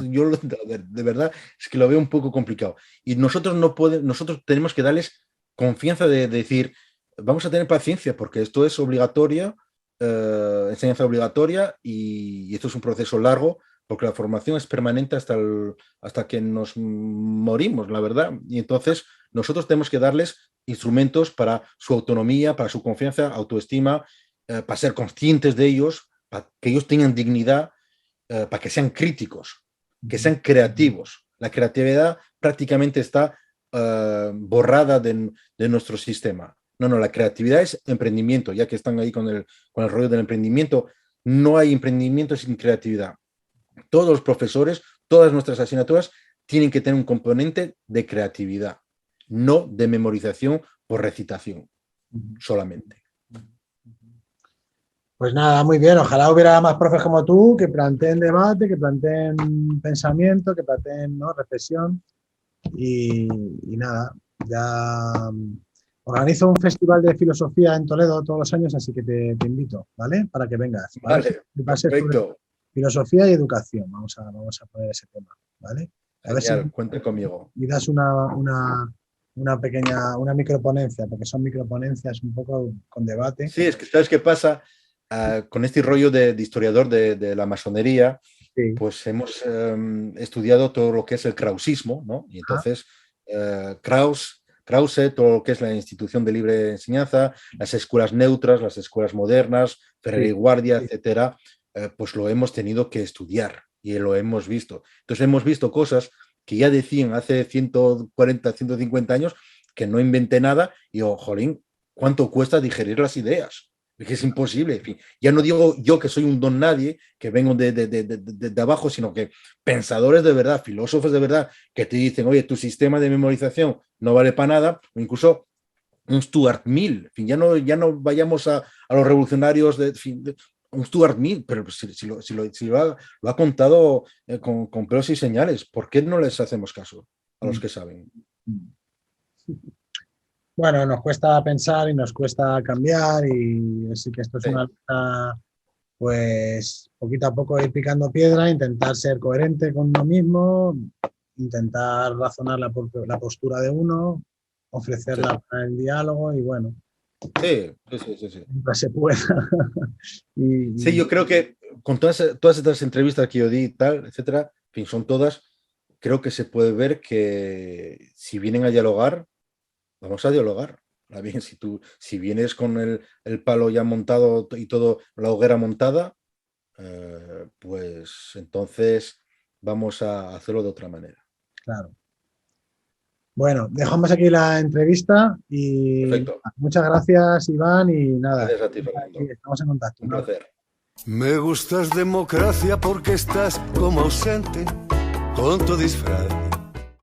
B: Yo de verdad es que lo veo un poco complicado. Y nosotros nosotros tenemos que darles confianza de decir, vamos a tener paciencia porque esto es obligatoria, enseñanza obligatoria y esto es un proceso largo porque la formación es permanente hasta que nos morimos, la verdad. Y entonces nosotros tenemos que darles instrumentos para su autonomía, para su confianza, autoestima, para ser conscientes de ellos, para que ellos tengan dignidad, para que sean críticos, que sean creativos. La creatividad prácticamente está borrada de nuestro sistema. No, la creatividad es emprendimiento, ya que están ahí con el rollo del emprendimiento. No hay emprendimiento sin creatividad. Todos los profesores, todas nuestras asignaturas tienen que tener un componente de creatividad, no de memorización por recitación solamente.
A: Pues nada, muy bien. Ojalá hubiera más profes como tú que planteen debate, que planteen pensamiento, que planteen, ¿no?, reflexión. Y nada, ya organizo un festival de filosofía en Toledo todos los años, así que te invito, ¿vale? Para que vengas.
B: Vale, perfecto.
A: Filosofía y educación. Vamos a poner ese tema, ¿vale? A
B: Genial,
A: ver si
B: cuente conmigo.
A: y das una pequeña, una microponencia, porque son microponencias un poco con debate.
B: Sí, es que ¿sabes qué pasa? Con este rollo de historiador de la masonería, sí, pues hemos estudiado todo lo que es el krausismo, ¿no? Y entonces Krause, todo lo que es la institución de libre enseñanza, las escuelas neutras, las escuelas modernas, Ferrer y Guardia, sí, etcétera, pues lo hemos tenido que estudiar y lo hemos visto. Entonces hemos visto cosas que ya decían hace 140, 150 años que no inventé nada y, jolín, ¿cuánto cuesta digerir las ideas? Es que es imposible. En fin, ya no digo yo que soy un don nadie, que vengo de abajo, sino que pensadores de verdad, filósofos de verdad, que te dicen, oye, tu sistema de memorización no vale para nada, o incluso un Stuart Mill. En fin, ya no vayamos a los revolucionarios un Stuart Mill, pero si lo ha contado con pelos y señales, ¿por qué no les hacemos caso a los que saben?
A: Bueno, nos cuesta pensar y nos cuesta cambiar y así que esto es una lucha, pues poquito a poco ir picando piedra, intentar ser coherente con uno mismo, intentar razonar la postura de uno, ofrecerla para el diálogo y bueno.
B: Sí.
A: Nunca se pueda.
B: Sí, yo creo que con todas estas entrevistas que yo di y tal, etcétera, en fin, son todas, creo que se puede ver que si vienen a dialogar, vamos a dialogar. Bien, si vienes con el palo ya montado y todo, la hoguera montada, pues entonces vamos a hacerlo de otra manera.
A: Claro. Bueno, dejamos aquí la entrevista y
B: perfecto.
A: Muchas gracias, Iván, y nada.
B: Gracias a ti, Fernando.
A: Estamos en contacto.
B: Un placer.
C: Me gustas democracia porque estás como ausente con tu disfraz.